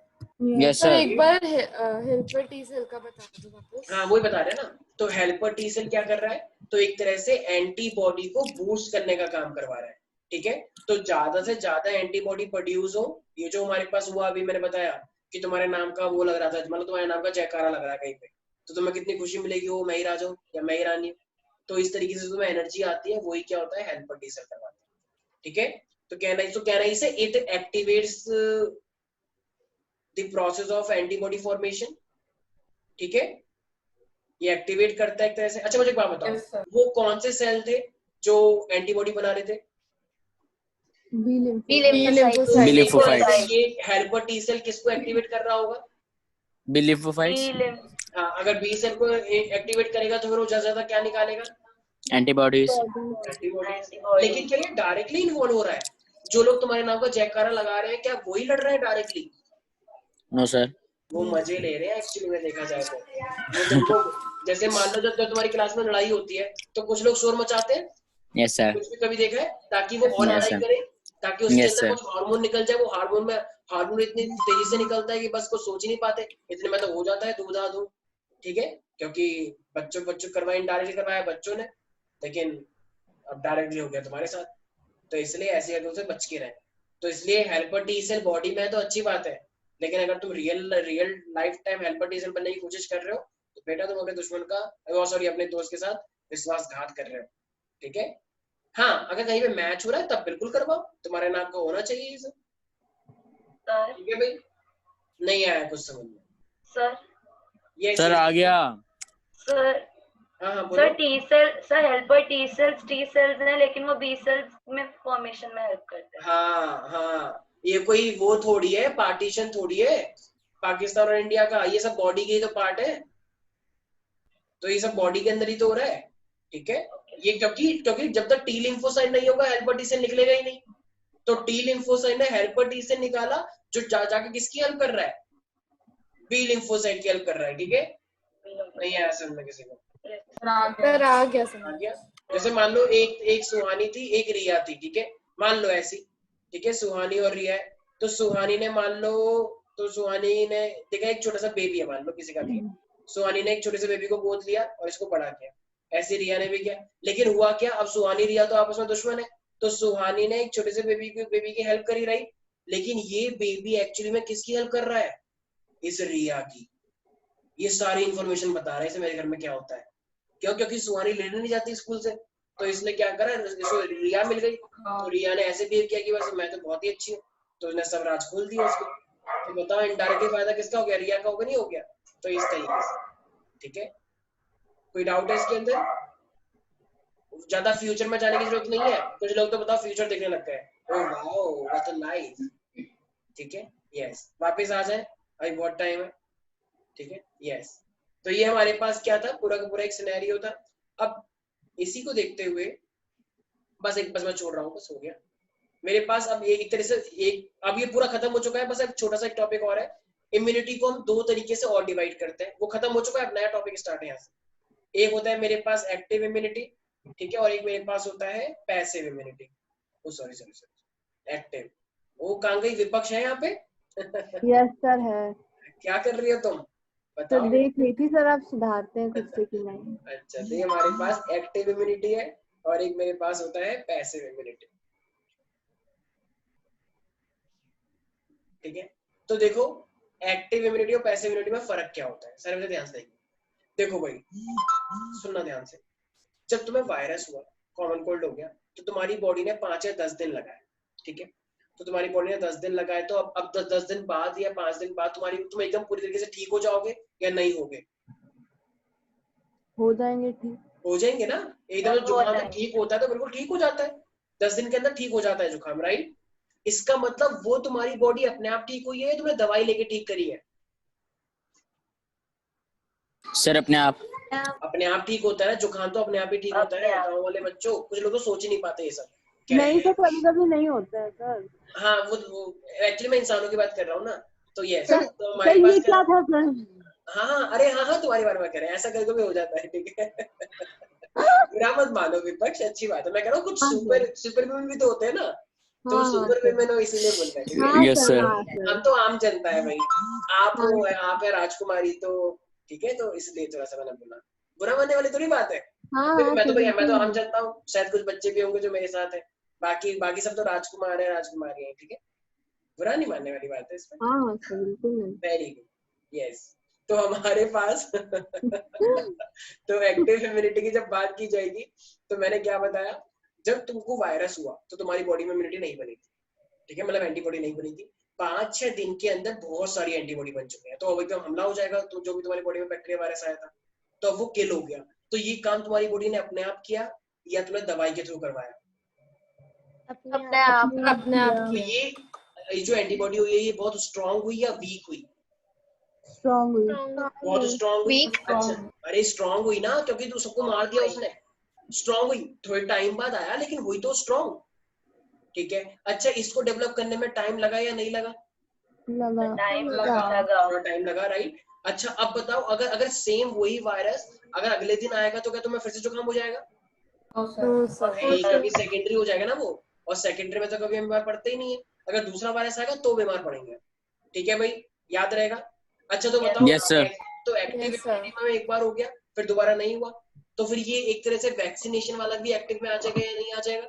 Yes sir sir. एक बार हेल्पर टी सेल का बता दो वापस। हाँ वही बता रहे हैं ना। तो हेल्पर टी सेल क्या कर रहा है? तो एक तरह से एंटीबॉडी को बूस्ट करने का काम करवा रहा है, ठीक है। तो ज्यादा से ज्यादा एंटीबॉडी प्रोड्यूस हो। ये जो हमारे पास हुआ अभी मैंने बताया कि तुम्हारे नाम का वो लग रहा था, मतलब तुम्हारे नाम का जयकारा लग रहा है कहीं पे, तो तुम्हें कितनी खुशी मिलेगी, वो मैं ही राजा हूँ या मैं ही रानी हूँ। तो इस तरीके से तुम्हें एनर्जी आती है, वही क्या होता है, हेल्पर टी सेल करवाता है, ठीक है। तो कहना से it activates the process of antibody formation, ठीक है। ये एक्टिवेट करता है एक तरह से। अच्छा मुझे एक बात बताओ, Yes, sir. वो कौन से सेल थे जो एंटीबॉडी बना रहे थे? बी लिम्फ बी तो lymphocytes। lymphocytes। ये हेल्पर टी सेल किसको एक्टिवेट कर रहा होगा? B lymphocytes. हाँ, अगर बी सेल को एक्टिवेट करेगा तो फिर वो ज्यादा क्या निकालेगा? एंटीबॉडीज। एंटीबॉडी। लेकिन क्या ये डायरेक्टली इन्वॉल्व हो रहा है? जो लोग तुम्हारे नाम का जयकारा लगा रहे हैं, क्या वही लड़ रहे हैं डायरेक्टली? No sir. वो मजे ले रहे हैं एक्चुअली में, देखा जाए तो। वो तुमको जैसे मान लो जब तुम्हारी क्लास में लड़ाई होती है तो कुछ लोग शोर मचाते हैं, यस सर। कुछ भी कभी देखा है, ताकि वो और Yes, लड़ाई sir. करे, ताकि उसके Yes, अंदर sir. कुछ हार्मोन निकल जाए। वो हार्मोन इतनी तेजी से निकलता है कि बस कुछ सोच ही नहीं पाते, इतने में तो हो जाता है दूधा दूध, ठीक है। क्योंकि बच्चों करवाया, इनडायरेक्टली करवाया बच्चों ने, लेकिन अब डायरेक्टली हो गया तुम्हारे साथ। तो इसलिए ऐसी हरकतों से बच के रहे। तो इसलिए हेल्पर टी सेल बॉडी में तो अच्छी बात है, लेकिन अगर तुम real life time helper T cell बनने की कोशिश कर रहे हो तो बेटा तुम अपने दुश्मन का, सॉरी अपने दोस्त के साथ विश्वासघात कर रहे हो, ठीक है। हाँ, अगर कहीं पे मैच हो रहा है तब बिल्कुल करवाओ, तुम्हारे नाम का होना चाहिए ये सब, ठीक है भाई। नहीं आया कुछ समझ में? सर ये सर आ गया। सर हाँ सर बोलो। T cell, sir helper T cells हैं, लेकिन वो बी सेल्स में फॉर्मेशन में हेल्प करते हैं। हाँ, ये कोई वो थोड़ी है, पार्टीशन थोड़ी है पाकिस्तान और इंडिया का, ये सब बॉडी के तो पार्ट है, तो ये सब बॉडी के अंदर ही तो हो रहा है, ठीक है। ये क्योंकि जब तक टी लिम्फोसाइट नहीं होगा हेल्पर टी सेल निकलेगा ही नहीं। तो टी लिम्फोसाइट ने हेल्पर टी सेल निकाला, जो जाके किसकी हेल्प कर रहा है? बी लिम्फोसाइट की हेल्प कर रहा है, ठीक है। नहीं आया समझ में किसी को? सर आ गया आ समझ। गया। जैसे मान लो एक सुहानी थी, एक रिया थी, ठीक है, मान लो ऐसी, ठीक है, सुहानी और रिया है। तो सुहानी ने मान लो, तो सुहानी ने देखा एक छोटा सा बेबी है, मान लो किसी का भी है, सुहानी ने एक छोटे से बेबी को गोद लिया और इसको बड़ा किया, ऐसे रिया ने भी किया। लेकिन हुआ क्या, अब सुहानी रिया तो आपस में दुश्मन है, तो सुहानी ने एक छोटे से बेबी की हेल्प करी रही, लेकिन ये बेबी एक्चुअली में किसकी हेल्प कर रहा है? इस रिया की। ये सारी इंफॉर्मेशन बता रहा है इसे मेरे घर में क्या होता है। क्यों? क्योंकि सुहानी लेने नहीं जाती स्कूल से, तो इसने क्या करा, इसको रिया मिल गई, तो रिया ने ऐसे बिहेव किया कि बस मैं तो बहुत ही अच्छी हूँ, तो उसने सब राज खोल दिया उसको। तो बताओ इनडायरेक्टली फायदा किसका हो गया? रिया का होगा, नहीं हो गया? तो इस तरीके से, ठीक है। कोई डाउट है इसके अंदर? ज्यादा फ्यूचर में जाने की जरूरत नहीं है। कुछ लोग तो बताओ फ्यूचर देखने लगते हैं, oh wow what a life, ठीक है। यस, वापस आ जाए, अभी बहुत टाइम है, ठीक है। यस, तो ये हमारे पास क्या था, पूरा का पूरा एक सिनेरियो था। अब इसी को देखते हुए बस मैं छोड़ रहा हूँ, बस हो गया मेरे पास। अब एक तरह से अब ये पूरा खत्म हो चुका है, बस एक छोटा सा टॉपिक और है। इम्यूनिटी को हम दो तरीके से और डिवाइड करते हैं, वो खत्म हो चुका है, अब नया टॉपिक स्टार्ट है यहाँ से। एक होता है मेरे पास एक्टिव इम्यूनिटी, ठीक है, और एक मेरे पास होता है पैसिव इम्यूनिटी। सॉरी एक्टिव, वो कहाँ गई? विपक्ष है यहाँ पे? यस सर है। क्या कर रही हो तुम, तो बताओ। देख रही थी सर, आप सुधारते हैं खुद से कि नहीं। अच्छा, तो ये हमारे पास एक्टिव इम्यूनिटी है और एक मेरे पास होता है पैसिव इम्यूनिटी, ठीक है। तो देखो एक्टिव इम्यूनिटी और पैसिव इम्यूनिटी में फर्क क्या होता है, सारे बच्चे ध्यान से देखो भाई, सुनना ध्यान से। जब तुम्हें वायरस हुआ, कॉमन कोल्ड हो गया, तो तुम्हारी बॉडी ने 5 या 10 दिन लगाए, ठीक है। तो तुम्हारी बॉडी ने 10 दिन लगाए, तो अब 10 दिन बाद या 5 दिन बाद तुम एकदम पूरी तरीके से ठीक हो जाओगे या नहीं होगे? हो जाएंगे ठीक। हो जाएंगे ना, एकदम जुकाम ठीक होता है तो बिल्कुल ठीक हो जाता है, 10 दिन के अंदर ठीक हो जाता है जुकाम, राइट? इसका मतलब वो तुम्हारी बॉडी अपने आप ठीक हुई है, तुमने दवाई लेके ठीक करी है? सर अपने आप ठीक होता है ना, जुकाम तो अपने आप ही ठीक होता है गाँव वाले बच्चों, कुछ लोग तो सोच ही नहीं पाते ये सब। नहीं तो कभी कभी नहीं होता है सर। हाँ वो एक्चुअली मैं इंसानों की बात कर रहा हूँ ना, तो यस सर, तो हमारे ये पास क्या था सर? हाँ अरे हाँ तुम्हारी बारे में कह रहे हैं, ऐसा कभी कभी हो जाता है, ठीक है? बुरा मत मानो विपक्ष, अच्छी बात है, मैं कह रहा हूँ कुछ सुपर वुमेन भी तो होते हैं ना, तो सुपर वुमेन हो इसीलिए बोल रहे हैं। Yes sir. हम तो आम जनता है भाई, आप है राजकुमारी, तो ठीक है, तो इसलिए थोड़ा सा मैंने बोला, बुरा मानने वाली थोड़ी बात है। मैं तो आम जनता हूँ, शायद कुछ बच्चे भी होंगे जो मेरे साथ है, बाकी सब तो राजकुमार है, राजकुमारी है, ठीक है, बुरा नहीं मानने वाली बात है इसमें। हाँ बिल्कुल नहीं। Very good, yes. तो हमारे पास तो एक्टिव इम्यूनिटी की जब बात की जाएगी, तो मैंने क्या बताया, जब तुमको वायरस हुआ तो तुम्हारी बॉडी में इम्यूनिटी नहीं बनी थी, ठीक है, मतलब एंटीबॉडी नहीं बनी थी। 5-6 दिन के अंदर बहुत सारी एंटीबॉडी बन चुकी है, तो अब एकदम हमला हो जाएगा, तो जो भी तुम्हारी बॉडी में बैक्टीरिया वायरस आया था तो अब वो किल हो गया। तो ये काम तुम्हारी बॉडी ने अपने आप किया या तुमने दवाई के थ्रू करवाया? अपने आप तो ये जो एंटीबॉडी हुई है ये बहुत स्ट्रांग हुई या वीक हुई? स्ट्रांग हुई। बहुत स्ट्रांग हुई। अच्छा, अरे स्ट्रांग हुई ना, क्योंकि तू सबको मार दिया उसने, स्ट्रांग हुई, थोड़े टाइम बाद आया लेकिन हुई तो स्ट्रांग, ठीक है। अच्छा, इसको डेवलप करने में टाइम लगा या नहीं लगा? थोड़ा टाइम लगा, राइट। अच्छा अब बताओ, अगर सेम वही वायरस अगर अगले दिन आएगा तो क्या तुम्हें फिर से जुकाम हो जाएगा? क्योंकि सेकेंडरी हो जाएगा ना वो, और सेकेंडरी में तो कभी हम बीमार पड़ते ही नहीं है, अगर दूसरा वायरस आएगा तो बीमार पड़ेंगे, ठीक है भाई, याद रहेगा। अच्छा तो बताओ, यस सर। तो एक्टिव इम्यूनिटी में एक बार हो गया फिर दोबारा नहीं हुआ, तो फिर ये एक तरह से वैक्सीनेशन वाला भी एक्टिव में आ जाएगा या नहीं आ जाएगा?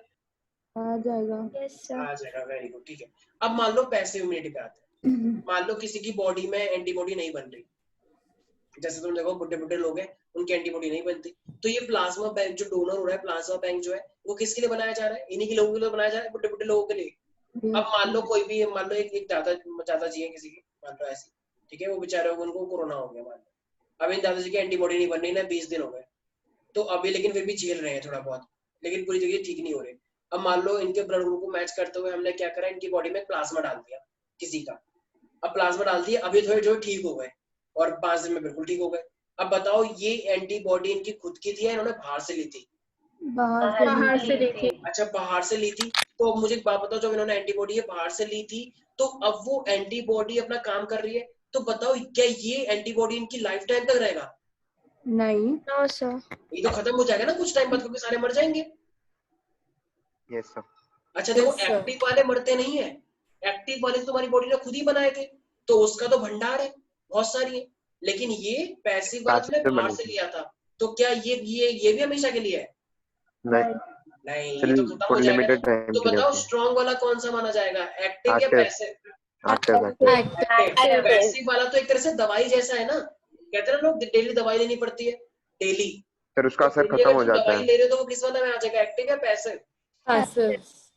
आ जाएगा। आ जाएगा, वेरी गुड, ठीक है। अब मान लो पैसिव इम्यूनिटी पे आते हैं, मान लो किसी की बॉडी में एंटीबॉडी नहीं बन रही, जैसे तुम देखो बुड्ढे बुड्ढे लोग हैं उनकी एंटीबॉडी नहीं बनती, तो ये प्लाज्मा बैंक जो डोनर हो रहा है, प्लाज्मा बैंक जो है वो किसके लिए बनाया जा रहा है? इन्हीं के लोगों के लिए बनाया जा रहा है, बुड्ढे बुड्ढे लोगों के लिए। अब मान लो कोई भी, मान लो एक दादाजी है किसी की, मान लो ऐसी, ठीक है, वो बेचारे उनको कोरोना हो गया, मान लो अब इन दादाजी की एंटीबॉडी नहीं बन रही ना, 20 दिन हो गए, तो अभी लेकिन फिर भी झेल रहे हैं थोड़ा बहुत, लेकिन पूरी तरीके ठीक नहीं हो रहे। अब मान लो इनके ब्लड ग्रुप को मैच करते हुए हमने क्या करा, इनकी बॉडी में प्लाज्मा डाल दिया किसी का, अब प्लाज्मा डाल दिया, अभी थोड़े जो ठीक हो गए और 5 दिन में बिल्कुल ठीक हो गए। अब बताओ ये एंटीबॉडी इनकी खुद की थी या इन्होंने बाहर से ली थी? बाहर से ली थी। अच्छा बाहर से ली थी, तो अब मुझे एक बात बताओ, जब इन्होंने एंटीबॉडी बाहर से ली थी तो अब वो एंटीबॉडी अपना काम कर रही है, तो बताओ क्या ये एंटीबॉडी इनकी लाइफ टाइम तक रहेगा? नहीं। No sir. ये तो खत्म हो जाएगा ना कुछ टाइम बाद, क्योंकि सारे मर जाएंगे। Yes sir. अच्छा देखो, एक्टिव वाले मरते नहीं है, एक्टिव वाले तो तुम्हारी बॉडी ने खुद ही बनाए थे, तो उसका तो भंडार है, बहुत सारी है, लेकिन ये पैसिव वाला तुमने बाहर से लिया था, तो क्या ये भी हमेशा के लिए है? नहीं, ये तो खत्म हो जाएगा। तो बताओ स्ट्रॉन्ग वाला कौन सा माना जाएगा, एक्टिव या पैसिव? पैसिव वाला तो एक तरह से दवाई जैसा है ना, कहते हैं लोग डेली दवाई लेनी पड़ती है, डेली, सर उसका असर खत्म हो जाता है। दवाई ले रहे हो तो वो किस वाले में आ जाएगा, एक्टिव या पैसिव?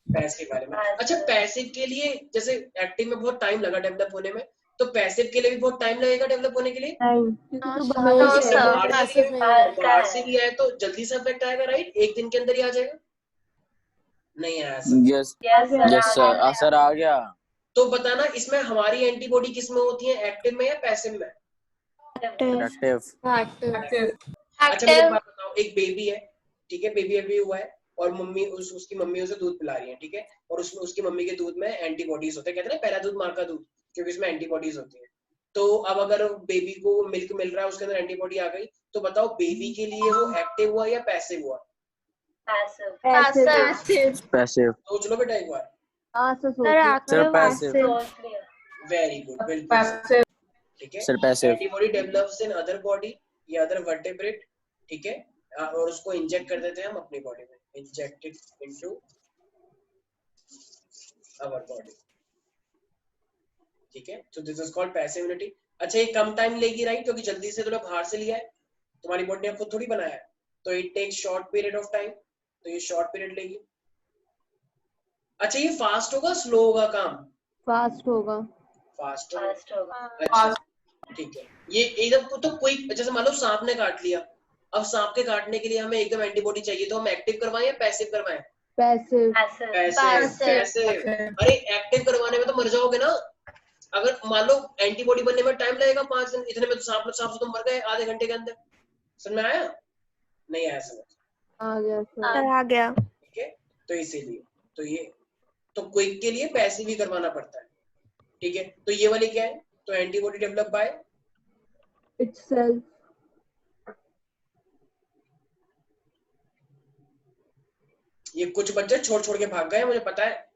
पैसिव वाले में। अच्छा पैसिव के लिए, जैसे एक्टिव में बहुत टाइम लगा डेवलप होने में, तो पैसिव के लिए भी बहुत टाइम लगेगा डेवलप होने के लिए? बाहर से लिया है तो जल्दी से इफेक्ट आएगा, राइट, एक दिन के अंदर ही आ जाएगा? नहीं आया सर। यस सर, असर आ गया। तो बताना इसमें हमारी एंटीबॉडी किस में होती है, एक्टिव में या पैसिव में? एक्टिव। अच्छा मुझे एक बात बताओ, एक बेबी है, ठीक है, बेबी अभी हुआ है और मम्मी उसकी मम्मी उसे दूध पिला रही है, ठीक है, और उसमें उसकी मम्मी के दूध में एंटीबॉडीज होते हैं, कहते हैं पहला दूध माँ का दूध, क्योंकि इसमें एंटीबॉडीज होती है। तो अब अगर बेबी को मिल्क मिल रहा है, उसके अंदर एंटीबॉडी आ गई, तो बताओ बेबी के लिए वो एक्टिव हुआ या पैसिव हुआ? पैसिव। सोच लो बेटा एक बार। Sir passive. वेरी गुड, बिल्कुल ठीक है। Sir passive. Antibody develops in other body या अदर वर्टेब्रेट, ठीक है, और उसको इंजेक्ट कर देते हैं हम अपनी बॉडी में, इंजेक्टेड इनटू आवर बॉडी, ठीक है। तो this is called passive immunity. अच्छा ये कम टाइम लेगी, राइट, क्योंकि जल्दी से तुमने बाहर से लिया है, तुम्हारी बॉडी ने खुद थोड़ी बनाया है, तो it takes short period of time, तो ये शॉर्ट पीरियड लेगी, अच्छा ये फास्ट होगा स्लो होगा काम? फास्ट होगा। फास्ट फास्ट होगा। अच्छा ठीक है। ये एकदम तो कोई जैसे मान लो सांप ने काट लिया, अब सांप के काटने के लिए हमें एकदम एंटीबॉडी चाहिए, तो हम एक्टिव करवाएं या पैसिव करवाएं? पैसिव। पैसिव। अरे एक्टिव करवाने में तो मर जाओगे ना, अगर मान लो एंटीबॉडी बनने में टाइम लगेगा 5 दिन, इतने में तो सांप से तुम मर गए आधे घंटे के अंदर। समझ में आया? नहीं आया समझ? आ गया सर। आ गया। ठीक है, तो इसीलिए तो ये तो क्विक के लिए पैसिव ही करवाना पड़ता है। ठीक है, तो ये वाली क्या है? तो एंटीबॉडी डेवलप बाय इटसेल्फ। ये कुछ बच्चे छोड़ छोड़ के भाग गए, मुझे पता है,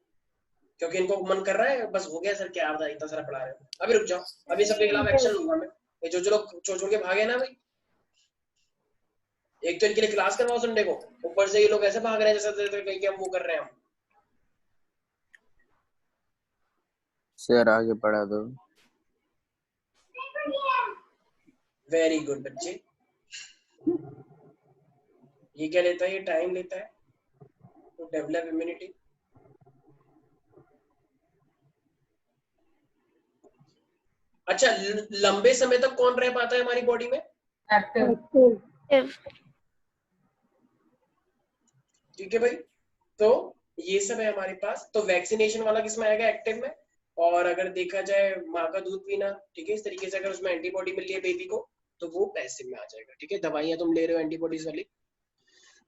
क्योंकि इनको मन कर रहा है बस हो गया सर क्या बता इतना सारा पढ़ा रहे हो। अभी रुक जाओ, अभी सबके खिलाफ एक्शन लूंगा मैं। ये जो लोग छोड़ छोड़ के भागे ना भाई, एक तो इनके लिए क्लास करवाओ संडे को, ऊपर से ये लोग ऐसे भाग रहे हैं जैसे कहीं के हम वो कर रहे हैं हम। सर आगे बढ़ा दो। वेरी गुड बच्चे। ये क्या लेता है? ये टाइम लेता है टू डेवलप इम्यूनिटी। अच्छा लंबे समय तक कौन रह पाता है हमारी बॉडी में? एक्टिव। ठीक है भाई, तो ये सब है हमारे पास। तो वैक्सीनेशन वाला किसमें आएगा? एक्टिव में। और अगर देखा जाए माँ का दूध पीना, ठीक है, इस तरीके से अगर उसमें एंटीबॉडी मिल रही है बेबी को तो वो पैसिव में आ जाएगा। ठीक है, दवाइयां तुम ले रहे हो एंटीबॉडीज वाली,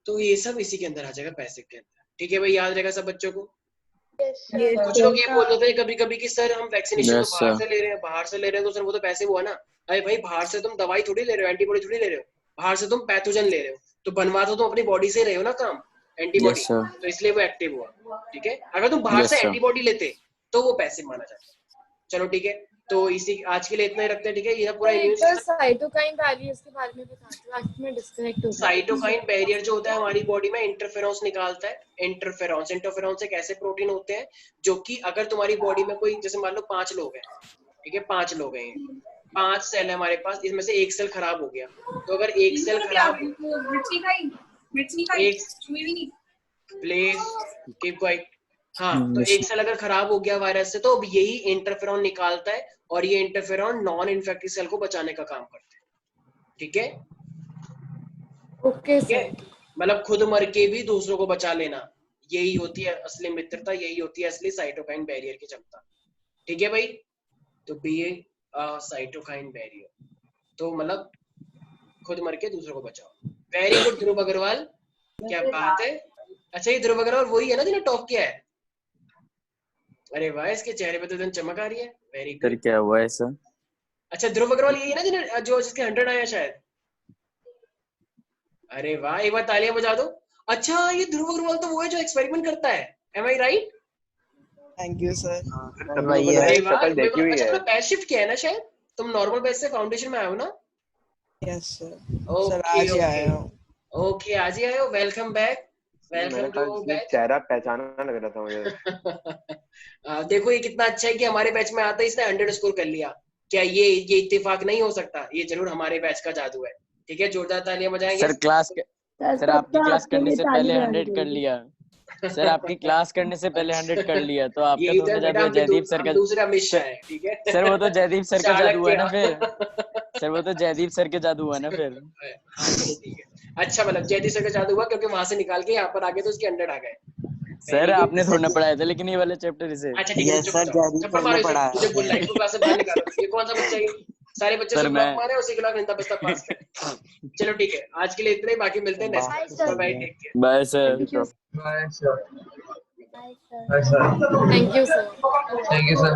तो ये सब इसी के अंदर आ जाएगा, पैसिव के अंदर। ठीक है भाई, याद रहेगा सब बच्चों को? कुछ लोग ये बोल देते हैं कभी कभी कि सर हम वैक्सीनेशन तो बाहर से ले रहे हैं, बाहर से ले रहे हैं तो सर वो तो पैसिव हुआ ना। अरे भाई बाहर से तुम दवाई थोड़ी ले रहे हो, एंटीबॉडी थोड़ी ले रहे हो, बाहर से तुम पैथोजन ले रहे हो, तो बनवा तो तुम अपनी बॉडी से रहे हो ना काम, एंटीबॉडी, तो इसलिए वो एक्टिव हुआ। ठीक है, अगर तुम बाहर से एंटीबॉडी लेते तो वो पैसिव माना जाता। चलो ठीक है, तो इसी आज के लिए इतना ही रखते हैं। ठीक है, ये पूरा इम्यून सिस्टम। साइटोकाइन बैरियर के बारे में बता दो, आज में डिस्कनेक्ट हो गया। साइटोकाइन बैरियर जो होता है हमारी बॉडी में इंटरफेरॉन्स निकालता है। इंटरफेरॉन्स एक ऐसे प्रोटीन होते हैं जो कि अगर तुम्हारी बॉडी में कोई जैसे मान लो 5 लोग हैं, ठीक है, 5 लोग हैं, 5 सेल है हमारे पास, इसमें से एक सेल खराब हो गया, तो अगर एक सेल खराब प्लीज कीप क्वाइट, हाँ, तो एक सेल अगर खराब हो गया वायरस से, तो अब यही इंटरफेरॉन निकालता है और ये इंटरफेरॉन नॉन इन्फेक्टेड सेल को बचाने का काम करते हैं। ठीक है, ओके सर, मतलब खुद मर के भी दूसरों को बचा लेना, यही होती है असली मित्रता, यही होती है असली साइटोकाइन बैरियर की क्षमता। ठीक है भाई, तो बी ए साइटोकाइन बैरियर, तो मतलब खुद मर के दूसरों को बचाओ। वेरी गुड ध्रुव अग्रवाल, क्या बात है। अच्छा ये ध्रुव अग्रवाल वही है ना जिन्हें टॉप किया है? अरे वाह, इसके चेहरे पे तो दिन चमक आ रही है। Very good. सर क्या हुआ है सर? अच्छा ध्रुव अग्रवाल यही है ना जिन्हें जो जिसके 100 आया शायद? अरे वाह, एक बार तालियां बजा दो। अच्छा ये ध्रुव अग्रवाल तो वो है जो एक्सपेरिमेंट करता है, am I right? Thank you sir. अरे वाह, अच्छा अपना बैच शिफ्ट किया है ना शायद, तुम नॉर्मल बैच से फाउंडेशन में आए हो ना? Yes sir. सर आज ही आया हूं। ओके, आज ही आए हो, welcome back, welcome to batch. चेहरा पहचाना लग रहा था मुझे। देखो ये कितना अच्छा है कि हमारे बैच में आता है, इसने 100 स्कोर कर लिया। क्या ये इत्तेफाक नहीं हो सकता? ये जरूर हमारे बैच का जादू है। ठीक है, जोरदार तालियां बजाएंगे। सर सर आपकी क्लास करने से पहले 100 कर लिया। सर आपकी क्लास करने से पहले 100 कर लिया, तो आपका तो जादू है जयदीप सर का। दूसरा मिशन है, ठीक है सर, वो तो जयदीप सर का जादू हुआ ना फिर। सर वो तो जयदीप सर के जादू हुआ ना फिर। ठीक है, अच्छा मतलब जयदीप सर का जादू हुआ क्योंकि वहां से निकाल के यहाँ पर आ गए तो उसके 100 आ गए। सर आपने थोड़ा ना पढ़ाया था लेकिन ये वाले चैप्टर इसे। अच्छा ठीक है, चप्पल मारो इसे, मुझे बोल रहा है क्लास से बाहर निकालो। ये कौन सा बच्चा है? सारे बच्चे सब ब्लॉक मारे, उसी के खिलाफ निंदा बस्ता पास कर। चलो ठीक है, आज के लिए इतना ही, बाकी मिलते हैं next. Bye, take care. Bye sir. Bye sir. Bye sir. Thank you sir. Thank you sir.